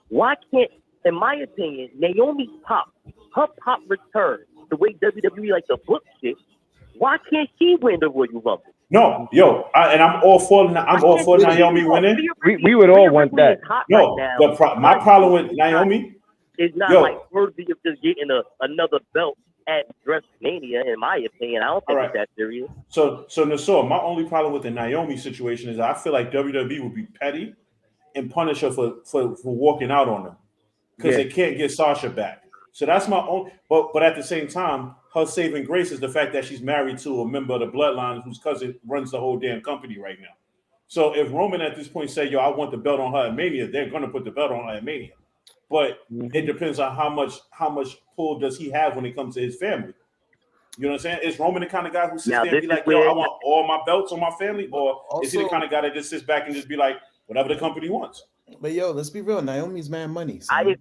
why can't, in my opinion, Naomi her pop return, the way WWE like to book shit, why can't she win the Royal Rumble? No, yo, I'm all for Naomi winning. We would all want that. No, my problem with Naomi is not like worthy of just getting another belt at WrestleMania, in my opinion. I don't think it's that serious. So Nassau, my only problem with the Naomi situation is I feel like WWE would be petty and punish her for walking out on them because they can't get Sasha back. So that's my own. But at the same time, her saving grace is the fact that she's married to a member of the Bloodline whose cousin runs the whole damn company right now. So if Roman at this point say, "Yo, I want the belt on her at Mania," they're going to put the belt on her at Mania. But it depends on how much pull does he have when it comes to his family. You know what I'm saying? Is Roman the kind of guy who sits there and be like, "Yo, I want all my belts on my family," or is he the kind of guy that just sits back and just be like, "Whatever the company wants"? But yo, let's be real. Naomi's mad money. So. I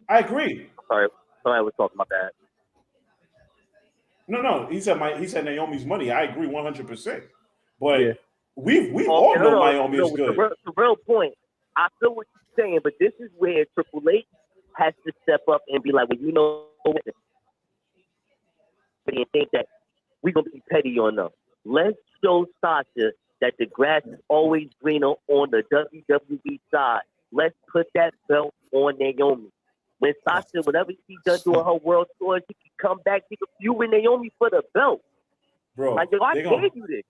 agree. Sorry, I was talking about that. No. He said Naomi's money. I agree 100%. But we all know Naomi is good. The real point. I feel what you're saying, but this is where Triple H has to step up and be like, "Well, you know, and think that we're gonna be petty on them. Let's show Sasha that the grass is always greener on the WWE side. Let's put that belt on Naomi. When Sasha, whatever she does doing her world tour, she can come back, she can feud with Naomi for the belt. Bro, like, yo, I gave you this.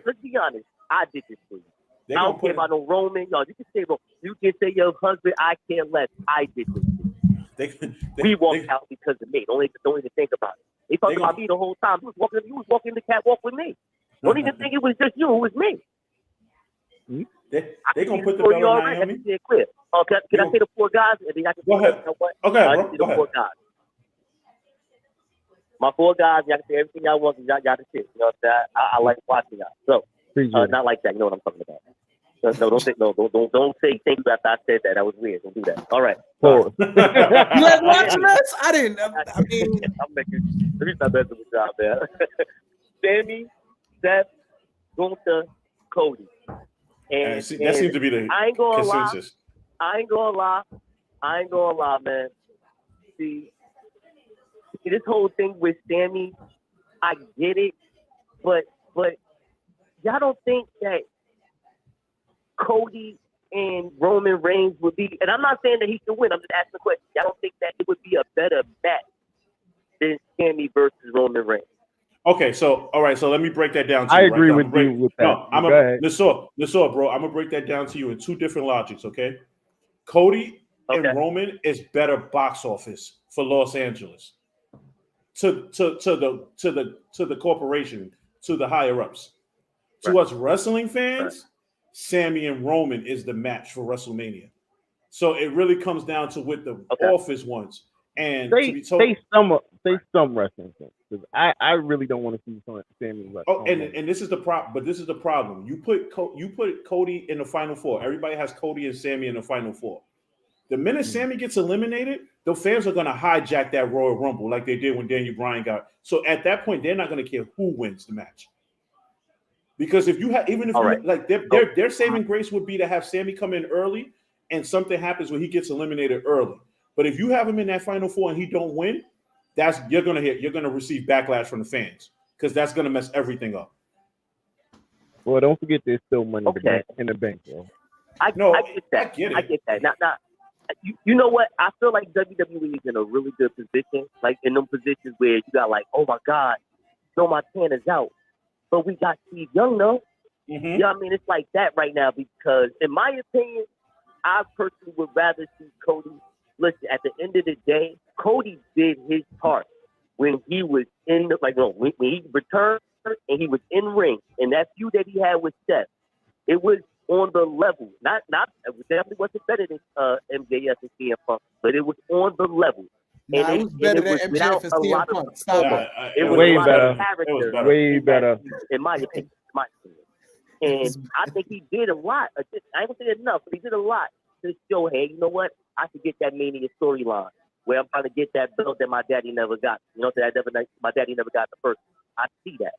Let's be honest. I did this for you. I don't care about no Roman. Y'all, you can say your husband, I care less. I did this for you. We walked out because of me. Don't even think about it. They talked about me the whole time. You was walking the catwalk with me. Don't even think it was just you. It was me. They gonna put the belt on Naomi. Clear. Can I say the four guys? And then I can go ahead. You know what? Okay, bro. Go ahead. Four guys. My four guys, y'all can say everything y'all want. Y'all got to shit. You know what I'm saying? I like watching y'all. So, not like that. You know what I'm talking about. No, don't say thank you after I said that. That was weird. Don't do that. All right. You guys watching us? I didn't. I mean, I'm making. Let me stop messing with y'all, man. Sami, Seth, Gunther, Cody. And that seems to be the consensus. I ain't gonna lie, man. See, this whole thing with Sami, I get it, but y'all don't think that Cody and Roman Reigns would be, and I'm not saying that he should win, I'm just asking the question. Y'all don't think that it would be a better match than Sami versus Roman Reigns? Okay, so all right, so let me break that down to you. I agree with you with that. No, Nassau, bro. I'm gonna break that down to you in two different logics, okay? Cody and Roman is better box office for Los Angeles. To the corporation, to the higher ups. To us wrestling fans, Sami and Roman is the match for WrestleMania. So it really comes down to what the office wants. And say some wrestling things, because I really don't want to see Sami wrestle. Oh, and this is the problem. But this is the problem. You put Cody in the Final Four. Everybody has Cody and Sami in the Final Four. The minute Sami gets eliminated, the fans are going to hijack that Royal Rumble like they did when Daniel Bryan got. So at that point, they're not going to care who wins the match. Because if you have, even if like their saving grace would be to have Sami come in early, and something happens when he gets eliminated early. But if you have him in that Final Four and he don't win, you're gonna receive backlash from the fans because that's gonna mess everything up. Well, don't forget there's still money in the bank, bro. I get that. I get that. Now, you know what? I feel like WWE is in a really good position, like in them positions where you got like, oh my God, no, my tan is out, but we got Steve Young though. Mm-hmm. You know what I mean? It's like that right now because, in my opinion, I personally would rather see Cody. Listen, at the end of the day, Cody did his part when he was in the when he returned and he was in ring, and that feud that he had with Seth, it was on the level. Not it definitely wasn't better than MJF and CM Punk, but it was on the level. Nah, it was better than MJF and CM Punk. Stop it. It was way a lot better. of character. Way better. In my opinion. And I think he did a lot. I ain't gonna say enough, but he did a lot to show, hey, you know what? I should get that Mania storyline where I'm trying to get that belt that my daddy never got. You know, my daddy never got the first. I see that.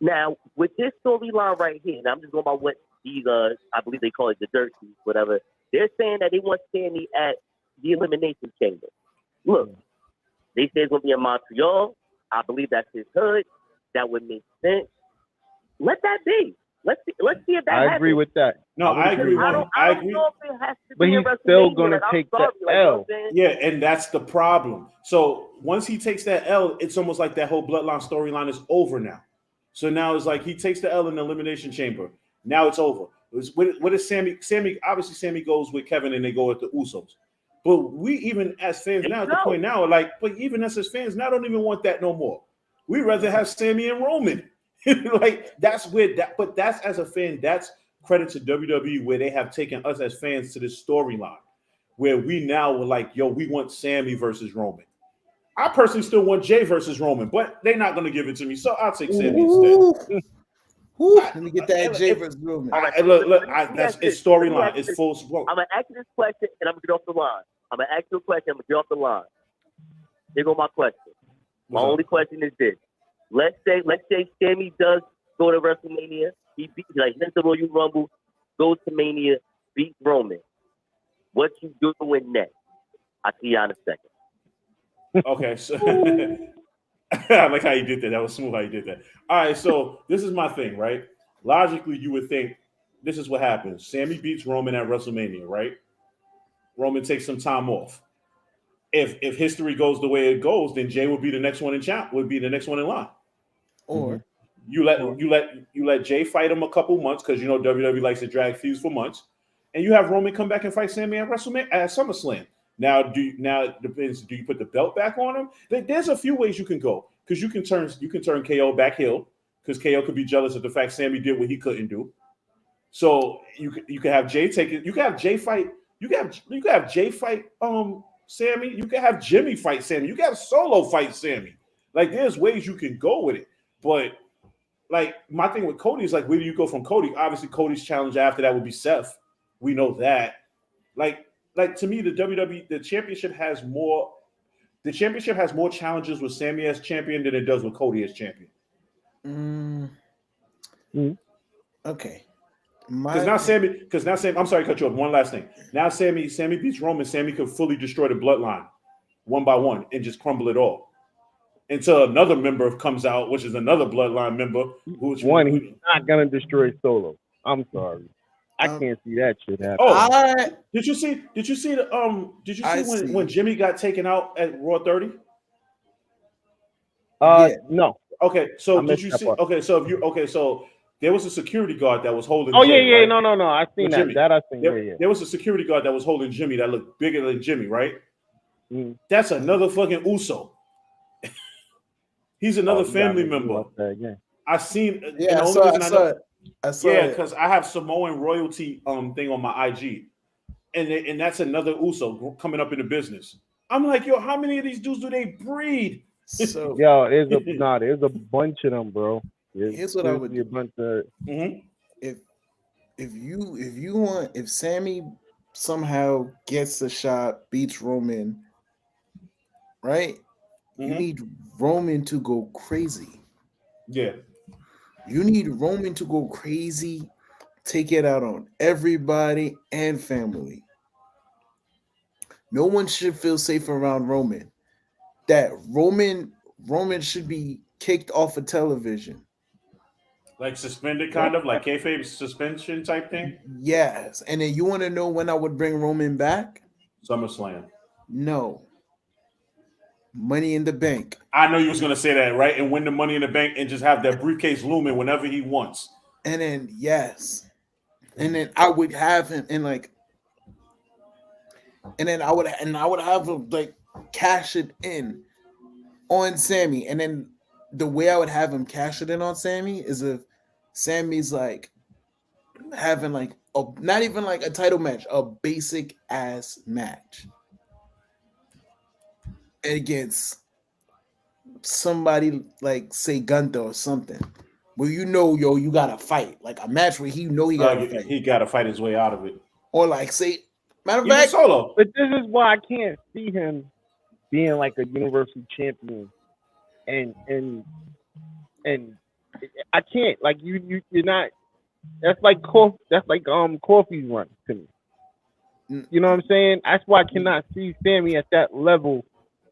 Now, with this storyline right here, and I'm just going by what these, I believe they call it the dirt sheets, whatever. They're saying that they want Sami at the Elimination Chamber. Look, they say it's going to be in Montreal. I believe that's his hood. That would make sense. let that be. Let's see if that happens. I agree with that. No, I agree. I don't know if it has to But be he's a still WrestleMania. gonna Like, I'm take sorry, the like, you know L. what I'm saying? Yeah, and that's the problem. So once he takes that L, it's almost like that whole Bloodline storyline is over now. So now it's like he takes the L in the Elimination Chamber. Now it's over. What is Sammy? Obviously, Sammy goes with Kevin and they go with the Usos. But we even as fans now at the point now are like, but even us as fans now don't even want that no more. We'd rather have Sammy and Roman. Like that's where that, but that's as a fan, that's credit to WWE where they have taken us as fans to this storyline where we now were like, yo, we want Sammy versus Roman. I personally still want Jay versus Roman, but they're not going to give it to me, so I'll take Sammy instead. Let me get that Jay versus Roman. It's storyline. It's full smoke. I'm gonna ask you this question, and I'm gonna get off the line. I'm gonna ask you a question. I'm gonna get off the line. Here go my question. My only question is this: Let's say Sammy does go to WrestleMania. He beats hits the Royal Rumble, goes to Mania, beats Roman. What you doing next? I'll see you in a second. Okay, so I like how you did that. That was smooth how you did that. All right, so this is my thing, right? Logically, you would think this is what happens. Sammy beats Roman at WrestleMania, right? Roman takes some time off. If history goes the way it goes, then Jay would be the next one in line. Or you let Jay fight him a couple months because you know WWE likes to drag feuds for months, and you have Roman come back and fight Sammy at WrestleMania at SummerSlam. Now it depends. Do you put the belt back on him? There's a few ways you can go because you can turn KO back heel because KO could be jealous of the fact Sammy did what he couldn't do. So you can have Jay take it. You can have Jay fight. You can have Jay fight Sammy. You can have Jimmy fight Sammy. You can have Solo fight Sammy. Like there's ways you can go with it, but like my thing with Cody is like where do you go from Cody? Obviously, Cody's challenge after that would be Seth. We know that. Like to me, the WWE, the championship has more challenges with Sammy as champion than it does with Cody as champion. Okay. Because now Sammy, I'm sorry to cut you off. One last thing. Now Sammy beats Roman. Sammy could fully destroy the bloodline one by one and just crumble it all. Until another member comes out, which is another bloodline member. He's not gonna destroy Solo. I'm sorry. I can't see that shit happen. Oh, did you see when Jimmy got taken out at Raw 30? No. Okay, so did you see? Part. Okay, so there was a security guard that was holding. Oh Jimmy, yeah, right? No. I seen that. Jimmy. That I seen. Yeah. There was a security guard that was holding Jimmy that looked bigger than Jimmy, right? Mm-hmm. That's another fucking Uso. He's another family member. I seen. Yeah, I saw it. Because I have Samoan royalty thing on my IG, and that's another Uso coming up in the business. I'm like, yo, how many of these dudes do they breed? So there's a bunch of them, bro. Here's what I would do. A bunch of, if Sammy somehow gets the shot, beats Roman, right? You need Roman to go crazy. Yeah. You need Roman to go crazy, take it out on everybody and family. No one should feel safe around Roman. That Roman should be kicked off of television. Like suspended, kind of like kayfabe suspension type thing? Yes. And then you want to know when I would bring Roman back? SummerSlam. No. Money in the Bank. I know you was going to say that, right? And win the Money in the Bank and just have that briefcase looming whenever he wants. And then, yes. And then I would have him I would have him like cash it in on Sammy. And then the way I would have him cash it in on Sammy is if Sammy's like having like not even like a title match, a basic ass match against somebody like say Gunther or something. Where you gotta fight. Like a match where he gotta fight. He gotta fight his way out of it. Or like say matter of fact, Solo. But this is why I can't see him being like a Universal Champion. And I can't like you're not. That's like Kofi's run to me. You know what I'm saying? That's why I cannot see Sammy at that level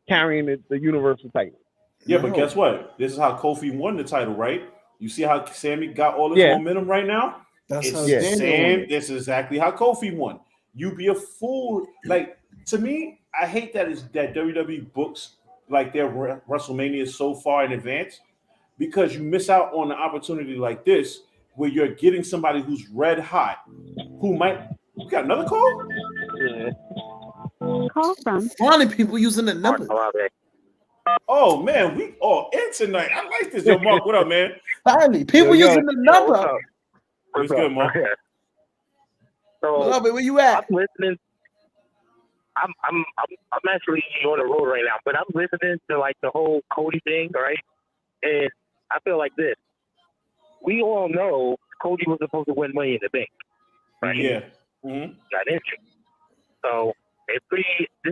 carrying the Universal title. Yeah, but guess what? This is how Kofi won the title, right? You see how Sammy got all this momentum right now? That's It's how the Daniel same. won. This is exactly how Kofi won. You be a fool. Like, to me, I hate that WWE books like their WrestleMania so far in advance, because you miss out on an opportunity like this where you're getting somebody who's red hot, who might. We got another call? Yeah. Call from Finally, people using the number. Oh man, we all in tonight. I like this. Yo, Mark, what up, man? Finally, people using the number. What's good, Mark? So Love it. Where you at? I'm listening. I'm actually on the road right now, but I'm listening to like the whole Cody thing, right? And I feel like this. We all know Cody was supposed to win Money in the Bank, right? Yeah. Mm-hmm. Got injured. So this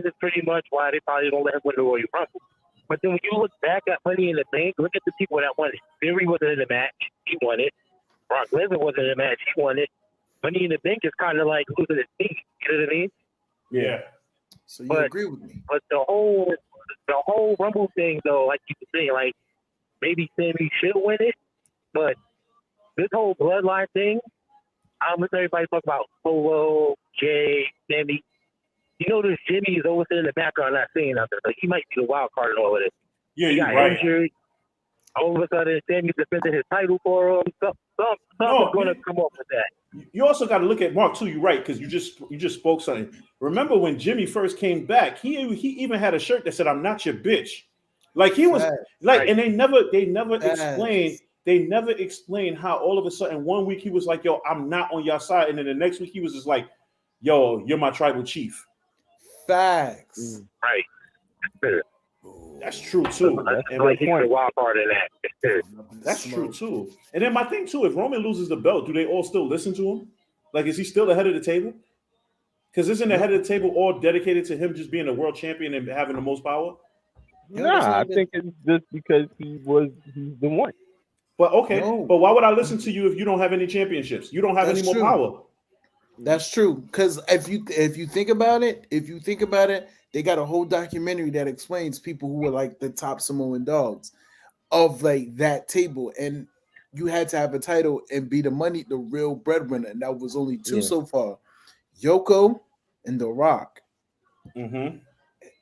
is pretty much why they probably don't let him win the Royal Rumble. But then when you look back at Money in the Bank, look at the people that won it. Theory wasn't in the match. He won it. Brock Lesnar wasn't in the match. He won it. Money in the Bank is kind of like losing his team. You know what I mean? Yeah. So you agree with me? But the whole Rumble thing, though, like you were saying, like maybe Sammy should win it. But this whole Bloodline thing, I'm listening to everybody talk about Solo, Jay, Sammy. You know, this Jimmy is always in the background, not saying nothing. Like, he might be the wild card in all of this. Yeah, He you're got right. injured. All of a sudden, Sammy's defending his title for him. Something's going to come up with that. You also got to look at Mark too. You're right, because you just spoke something. Remember when Jimmy first came back? He even had a shirt that said, "I'm not your bitch." Like he was like, and they never explained. They never explained how all of a sudden 1 week he was like, "Yo, I'm not on your side," and then the next week he was just like, "Yo, you're my tribal chief." Facts. Right. That's true too. And like he's the wild card in that. That's true too. And then my thing too, if Roman loses the belt, do they all still listen to him? Like, is he still the head of the table? Because isn't the head of the table all dedicated to him just being a world champion and having the most power? Nah, I think it's just because he's the one. But okay, but why would I listen to you if you don't have any championships? You don't have any more power. That's true. Because if you think about it, they got a whole documentary that explains people who were like the top Samoan dogs of like that table, and you had to have a title and be the real breadwinner, and that was only two so far, Yoko and The Rock. Mm-hmm.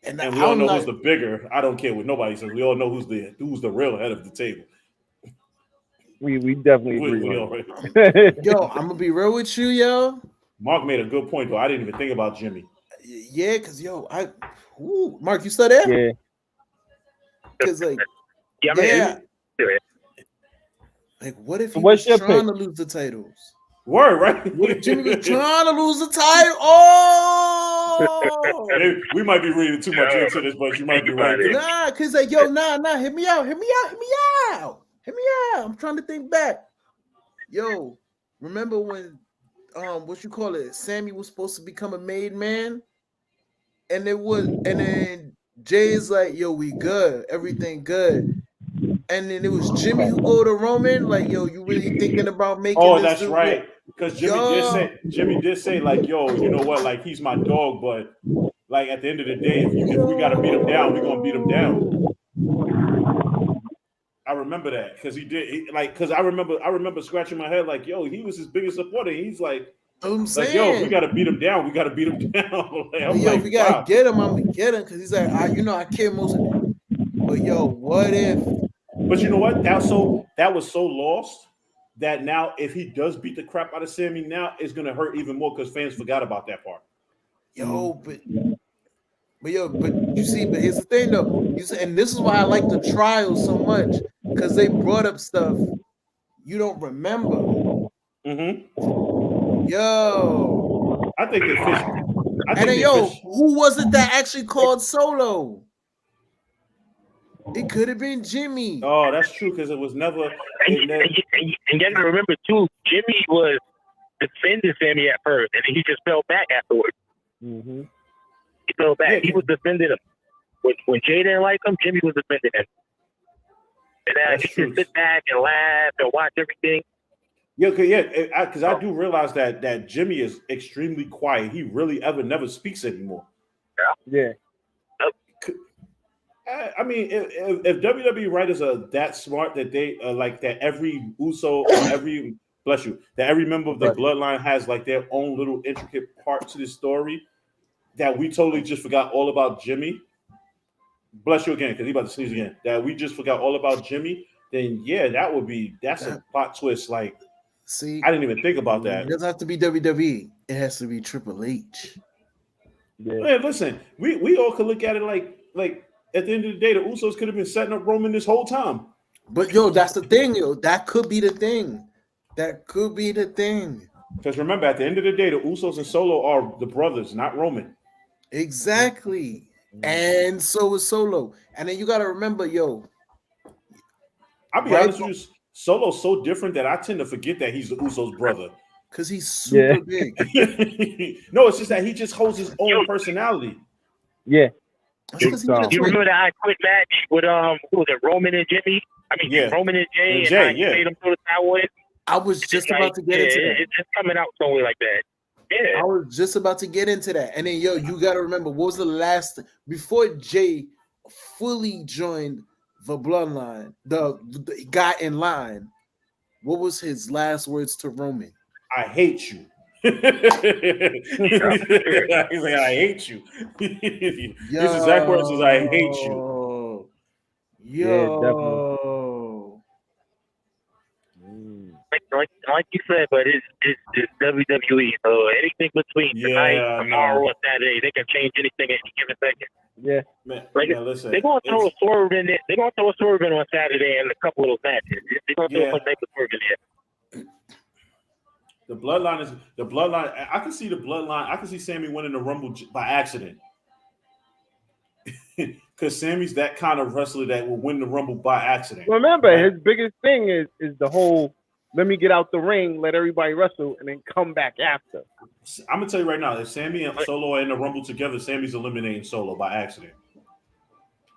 And we all know who's the bigger. I don't care what nobody says. We all know who's the real head of the table. We definitely agree. Yo, I'm gonna be real with you, yo. Mark made a good point though. I didn't even think about Jimmy. Yeah, because Mark, you still there? Yeah. Because like, like, what if he was trying to lose the titles? Word, right? What if Jimmy was trying to lose the title? Oh, we might be reading too much into this, but you might be right. Nah, because like, yo, nah, hit me out. I'm trying to think back. Yo, remember when Sammy was supposed to become a made man? And then Jay's like, yo, we good, everything good. And then it was Jimmy who go to Roman, like, yo, you really thinking about making this? Oh, that's right. Because Jimmy did say, like, yo, you know what, like, he's my dog, but like at the end of the day, if we gotta beat him down, we're gonna beat him down. I remember that because he did because I remember scratching my head like, yo, he was his biggest supporter. He's like, yo, we gotta beat him down. We gotta beat him down. We gotta get him. I'm gonna get him because he's like, I care most of it. But yo, what if? But you know what? That was so lost that now if he does beat the crap out of Sammy now, it's gonna hurt even more because fans forgot about that part. Yo, but you see, but here's the thing though. And this is why I like the trial so much because they brought up stuff you don't remember. Mm-hmm. Yo, I think they fish. And then, who was it that actually called Solo? It could have been Jimmy. Oh, that's true because it was never. And you got to remember too, Jimmy was defending Sammy at first, and then he just fell back afterwards. Mm-hmm. He fell back. He was defending him. When Jay didn't like him, Jimmy was defending him. And then he just sit back and laugh and watch everything. Yeah, because I do realize that Jimmy is extremely quiet. He really never speaks anymore. Yeah. I mean, if WWE writers are that smart that they like that every Uso or every bless you that every member of the bloodline has like their own little intricate part to the story that we totally just forgot all about Jimmy. Bless you again because he about to sneeze again. That we just forgot all about Jimmy. Then yeah, that's a plot twist. Like, see, I didn't even think about that. It doesn't have to be WWE. It has to be Triple H. Yeah. Man, listen, we all could look at it like at the end of the day, the Usos could have been setting up Roman this whole time. But yo, that's the thing, yo. That could be the thing. That could be the thing. Because remember, at the end of the day, the Usos and Solo are the brothers, not Roman. Exactly. And so is Solo. And then you gotta remember, yo. I'll be honest with you, Solo's so different that I tend to forget that he's the Usos' brother. Because he's super big. No, it's just that he just holds his own personality. Yeah. You remember that I Quit match with who was it, Roman and Jimmy? I mean, Roman and Jay, and I made them through the Cowboys. I was just about to get into that. It's just coming out somewhere like that. Yeah. I was just about to get into that. And then, yo, you got to remember, what was the last, before Jay fully joined the bloodline, the guy in line, what was his last words to Roman? I hate you. He's like, I hate you. His exact words is, I hate you. Yo. Like you said, but it's WWE. So anything between tonight, tomorrow, or Saturday, they can change anything at any given second. Yeah. Man, listen, they're gonna throw a swerve in it. They're gonna throw a swerve in on Saturday and a couple of those matches. They're gonna throw some type of swerve in there. The bloodline. I can see the bloodline. I can see Sammy winning the Rumble by accident. Because Sammy's that kind of wrestler that will win the Rumble by accident. Remember, his biggest thing is the whole let me get out the ring, let everybody wrestle, and then come back after. I'm gonna tell you right now, if Sammy and Solo are in the Rumble together, Sammy's eliminating Solo by accident.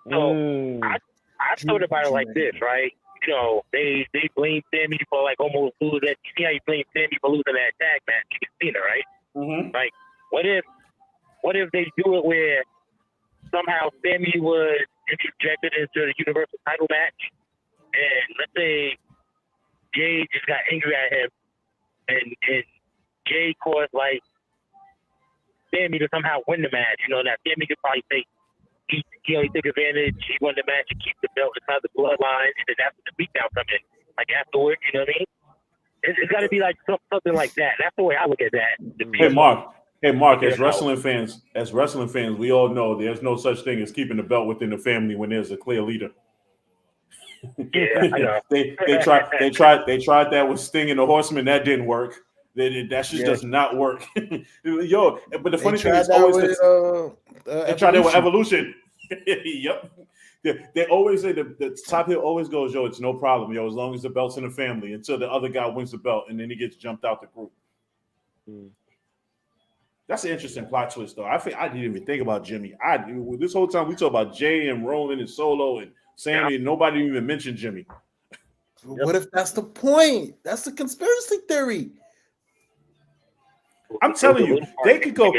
So I thought about it like this, right? You know, they blame Sammy for like almost losing that. You see how you blame Sammy for losing that tag match against Cena, right? Mm-hmm. Like, what if they do it where somehow Sammy was interjected into the Universal title match, and let's say Jay just got angry at him, and Jay caused like Sammy to somehow win the match. You know, that Sammy could probably say he only took advantage. He won the match to keep the belt inside the bloodline, and then that's when the beatdown come in. Like afterwards, you know what I mean? It's got to be like something like that. That's the way I look at that. Hey Mark, as wrestling fans, we all know there's no such thing as keeping the belt within the family when there's a clear leader. Yeah, I know. they tried that with Sting and the Horsemen. That didn't work. That just does not work. Yo, but the funny thing is always they tried that with Evolution. Yep. They always say the top heel always goes, yo, it's no problem, yo, as long as the belt's in the family until the other guy wins the belt and then he gets jumped out the group. That's an interesting plot twist, though. I didn't even think about Jimmy. This whole time we talk about Jay and Roman and Solo and Sammy, and nobody even mentioned Jimmy. What if that's the point? That's the conspiracy theory. I'm telling you, they could go.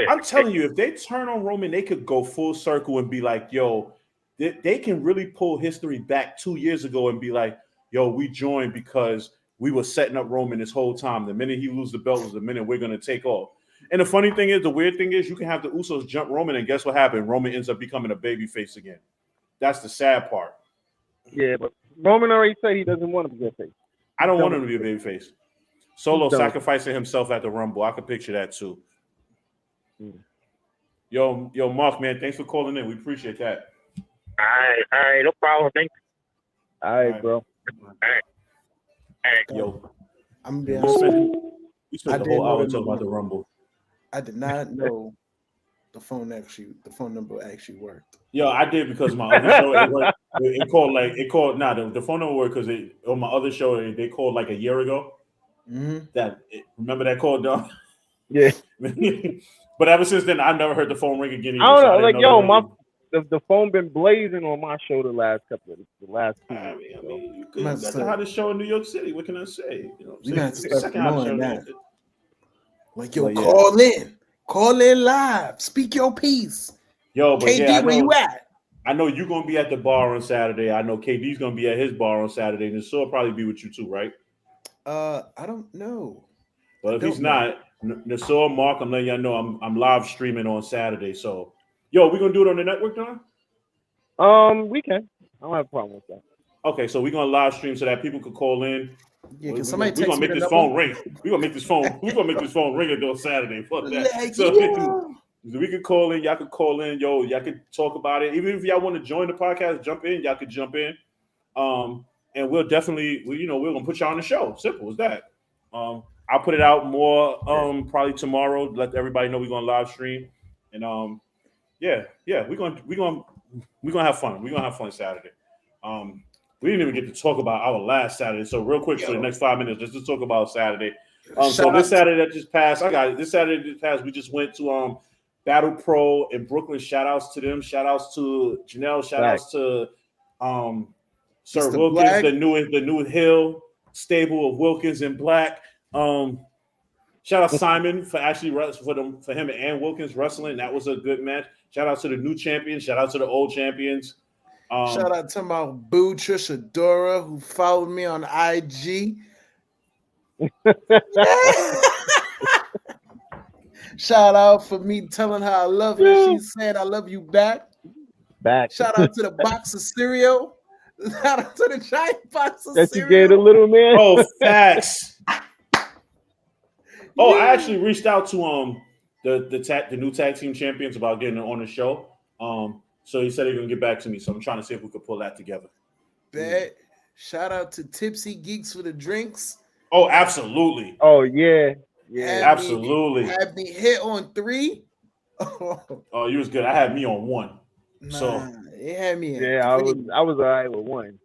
I'm telling you, if they turn on Roman, they could go full circle and be like, yo, they can really pull history back 2 years ago and be like, yo, we joined because we were setting up Roman this whole time. The minute he loses the belt was the minute we're going to take off. And the funny thing is, the weird thing is, you can have the Usos jump Roman, and guess what happened? Roman ends up becoming a babyface again. That's the sad part. Yeah, but Roman already said he doesn't want to be a face. I don't want him to be a babyface. Solo sacrificing himself at the Rumble. I could picture that too. Yo, Mark, man, thanks for calling in. We appreciate that. All right, no problem. Thanks. All right, bro. All right. Yo, I'm being honest. We spent the whole hour talking about the Rumble. I did not know the phone number actually worked. Yo, I did because my other show it called the phone number worked because on my other show they called like a year ago. Mm-hmm. Remember that call, Don? Yeah. But ever since then, I've never heard the phone ring again. I don't know. Like, yo, the phone been blazing on my show the last 2 weeks. That's how the show in New York City. What can I say? You know, we got to start knowing that. Like, yo, Call in live, speak your piece. Yo, but KD, where you at? I know you're gonna be at the bar on Saturday. I know KD's gonna be at his bar on Saturday, and Nasur will probably be with you too, right? I don't know. But if he's not, Nasur, Mark, I'm letting y'all know I'm live streaming on Saturday. So, yo, we gonna do it on the network, Don? We can. I don't have a problem with that. Okay, so we're gonna live stream so that people could call in. Yeah, We're can somebody gonna text me make the this number? phone ring. We're gonna make this phone. We're gonna make this phone ring on Saturday. Fuck that. Like, So yo. we could call in. Y'all could call in. Yo, y'all could talk about it. Even if y'all want to join the podcast, jump in. Y'all could jump in. And we'll definitely, we're gonna put y'all on the show. Simple as that. I'll put it out more probably tomorrow. Let everybody know we're gonna live stream. And we're gonna have fun. We're gonna have fun Saturday. We didn't even get to talk about our last Saturday. So real quick for the next 5 minutes, just to talk about Saturday. So this Saturday that just passed, this Saturday that just passed, we just went to Battle Pro in Brooklyn. Shout outs to them. Shout outs to Janelle. Shout outs to Sir Mr. Wilkins, Black. the new Hill stable of Wilkins and Black. Shout out Simon for actually for him and Wilkins wrestling. That was a good match. Shout out to the new champions. Shout out to the old champions. Shout out to my boo Trisha Dora who followed me on IG. Shout out for me telling her I love her. She said I love you back. Shout out to the box of cereal. Shout out to the giant box of that cereal. you gave the little man. Oh, facts. Oh, I actually reached out to the new tag team champions about getting on the show. So he said they're gonna get back to me. So I'm trying to see if we could pull that together. Bet. Shout out to Tipsy Geeks for the drinks. Oh, absolutely. Oh yeah. Absolutely. Had me hit on 3. Oh, you was good. I had me on 1. So it had me. Yeah, I was all right with 1.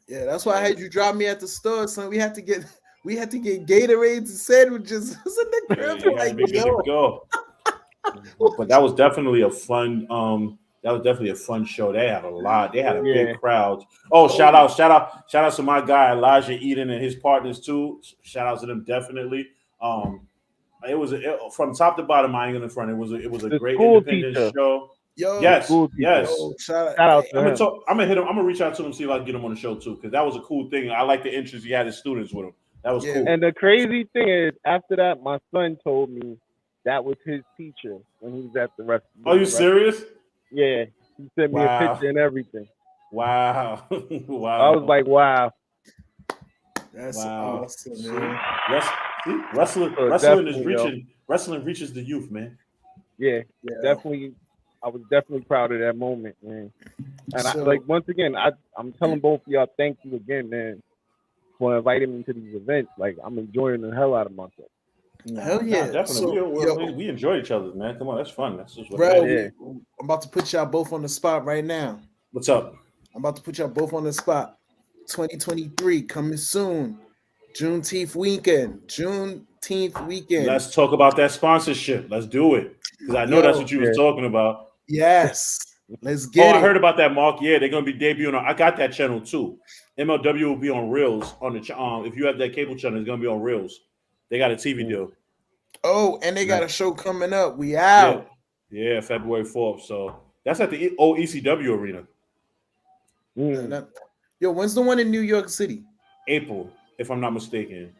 Yeah, that's why I had you drop me at the store, son. We had to get Gatorades and sandwiches. It was in the crib. you had to be good to go. But that was definitely a fun. That was definitely a fun show. They had a lot. They had a big crowd. Oh, shout out to my guy Elijah Eden and his partners too. Shout out to them definitely. It was from top to bottom. I ain't in front. It was a great independent show. Yo, yes. Yo, shout out to I'm him. gonna hit him. I'm gonna reach out to him see if I can get him on the show too because that was a cool thing. I like the interest he had his students with him. That was cool. And the crazy thing is, after that, my son told me that was his teacher when he was at the restaurant. Are you serious? Yeah, he sent me a picture and everything. Wow. I was like, wow. That's awesome, man. Wrestling is reaching. Wrestling reaches the youth, man. Yeah, definitely. I was definitely proud of that moment, man. And once again, I'm telling both of y'all, thank you again, man, for inviting me to these events. Like, I'm enjoying the hell out of myself. Hell yeah, definitely. We enjoy each other, man. Come on, that's fun. That's just what I'm about to put y'all both on the spot right now. What's up? I'm about to put y'all both on the spot. 2023 coming soon. Juneteenth weekend. Let's talk about that sponsorship. Let's do it. Because I know that's what you was talking about. Yes. Let's get it. I heard about that, Mark. Yeah, they're gonna be debuting on. I got that channel too. MLW will be on Reels on the if you have that cable channel, it's gonna be on Reels. They got a TV deal. Oh, and they got a show coming up. We out. Yeah, February 4th. So that's at the old ECW arena. Yo, when's the one in New York City? April, if I'm not mistaken.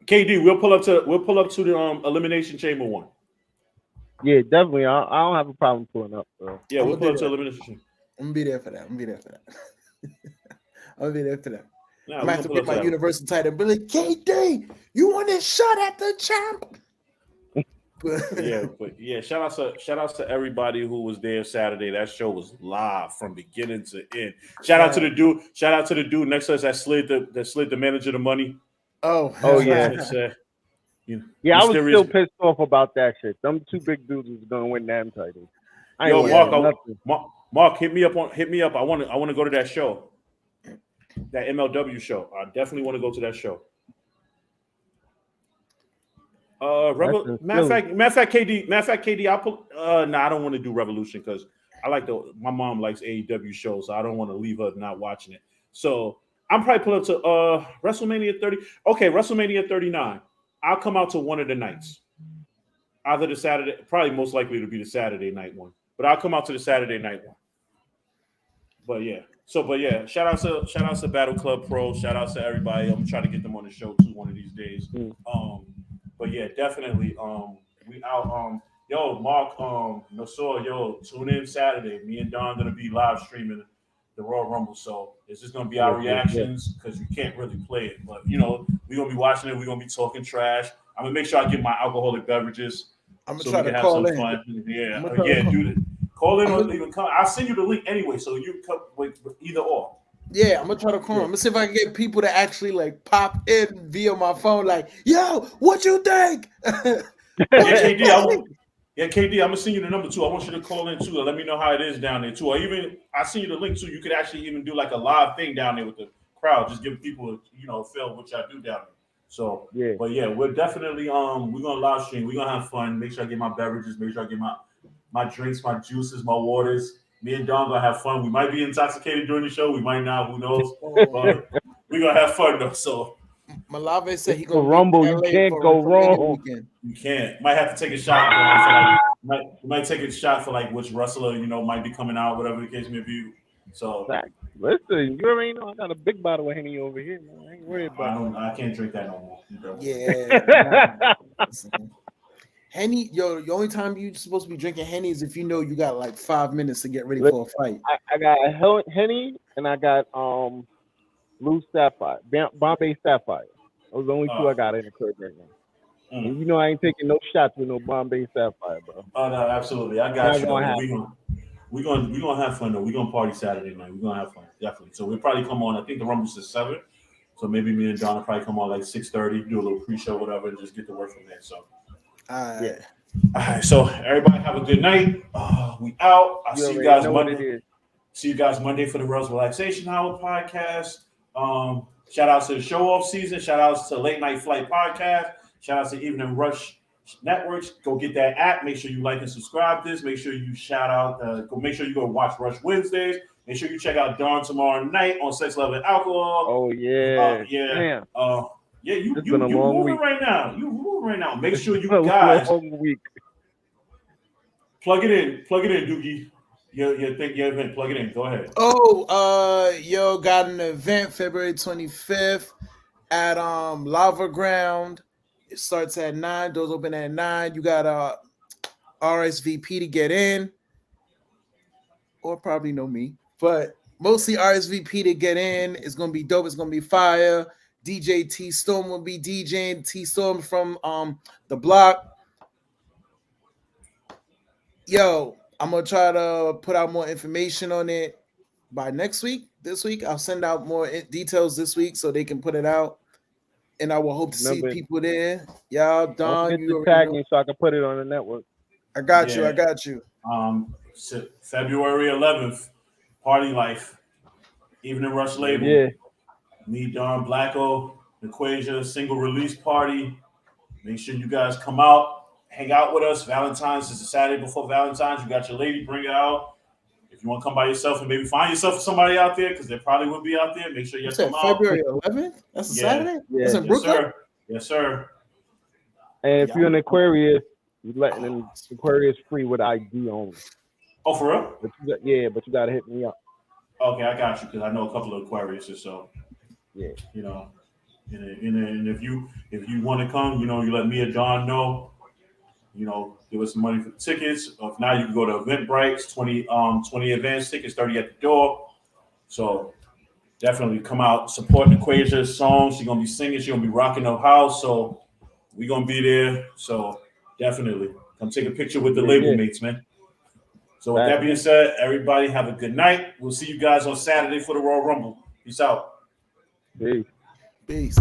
KD, we'll pull up to the Elimination Chamber one. Yeah, definitely. I don't have a problem pulling up. Bro. Yeah, we'll pull up to Elimination Chamber. I'm gonna be there for that. I'm gonna be there for that. I might have to pick my Universal title and be like, KD, you want this shot at the champ? Shout outs to everybody who was there Saturday. That show was live from beginning to end. Shout out to the dude next to us that slid the manager the money. Oh yeah. I was still pissed off about that shit. Them two big dudes was gonna win damn titles. Mark, hit me up. I want to go to that show. That MLW show. I definitely want to go to that show. Matter of fact, KD, I'll put I don't want to do Revolution because my mom likes AEW shows, so I don't want to leave her not watching it. So I'm probably pull up to WrestleMania 30. Okay, WrestleMania 39. I'll come out to one of the nights. Either the Saturday, probably most likely to be the Saturday night one. But I'll come out to the Saturday night one. But yeah, shout out to Battle Club Pro. Shout out to everybody. I'm trying to get them on the show too one of these days. But yeah, definitely. We out. Yo, Mark, Nasor, tune in Saturday. Me and Don gonna be live streaming the Royal Rumble. So it's just gonna be our reactions because you can't really play it. But we're gonna be watching it. We're gonna be talking trash. I'm gonna make sure I get my alcoholic beverages. I'm gonna try to call in. Fun. Yeah, do that. Call in or even come. I'll send you the link anyway, so you come with either or. Yeah, I'm gonna try to call. I'm gonna see if I can get people to actually like pop in via my phone. Like, yo, what you think? KD, I'm gonna send you the number too. I want you to call in too. Let me know how it is down there too. Or even I send you the link too. You could actually even do like a live thing down there with the crowd. Just give people feel what y'all do down there. So but yeah, we're definitely we're gonna live stream. We're gonna have fun. Make sure I get my beverages. Make sure I get my drinks, my juices, my waters. Me and Don gonna have fun. We might be intoxicated during the show. We might not. Who knows? But we're gonna have fun though. So Malave said he gonna Rumble. You can't go wrong. You can't. Might have to take a shot. Might take a shot for like which wrestler might be coming out, whatever the case may be. So listen, you already know I got a big bottle of Henny over here, man. I ain't worried about it. I can't drink that no more. Yeah. Henny, the only time you're supposed to be drinking Henny is if you know you got like 5 minutes to get ready for a fight. I got Henny and I got Blue Sapphire, Bombay Sapphire. Those are the only two I got in the crib right now. And I ain't taking no shots with no Bombay Sapphire, bro. Oh no, absolutely. I got you. We're gonna have fun though. We're gonna party Saturday night. We're gonna have fun, definitely. So we'll probably come on. I think the Rumble's at 7. So maybe me and John will probably come on like 6:30, do a little pre-show, whatever, and just get to work from there. So All right, so everybody have a good night. We out. I'll see you guys Monday. See you guys Monday for the Rellz Relaxation Hour podcast. Shout out to the show off season. Shout outs to Late Night Flight podcast. Shout out to Evening Rush Networks. Go get that app. Make sure you like and subscribe this. Make sure you shout out. Make sure you go watch Rush Wednesdays. Make sure you check out Dawn tomorrow night on Sex, Love, and Alcohol. Oh yeah, yeah. You moving right now. You moving right now. Make sure you guys plug it in, Doogie. Your event. Plug it in. Go ahead. Got an event February 25th at Lava Ground. It starts at 9. Doors open at 9. You got RSVP to get in, or probably know me, but mostly RSVP to get in. It's gonna be dope. It's gonna be fire. DJ T Storm will be DJing. T Storm from the block. Yo, I'm gonna try to put out more information on it by next week. This week, I'll send out more details this week so they can put it out. And I will hope to see people there. Y'all, Don, you tag me so I can put it on the network. I got you. February 11th, Party Life, Evening Rush label. Yeah. Me, Don, Blacko, Equasia, single release party. Make sure you guys come out, hang out with us. Valentine's is the Saturday before Valentine's. You got your lady, bring her out. If you want to come by yourself and maybe find yourself somebody out there, because there probably will be out there, make sure you come out. February 11th? That's a Saturday? Yeah. That's in Brooklyn? Yes, sir. And if you're an Aquarius, you're letting them Aquarius free with ID only. Oh, for real? But you got to hit me up. Okay, I got you, because I know a couple of Aquariuses, so. Yeah, and if you want to come, you let me or Don know. Give us some money for the tickets. If not, you can go to Eventbrite. 20 advance tickets, 30 at the door. So definitely come out, support Equasia's songs. She's gonna be singing. She's gonna be rocking the house. So we're gonna be there. So definitely come take a picture with the label mates, man. So with that being said, everybody have a good night. We'll see you guys on Saturday for the Royal Rumble. Peace out. Peace.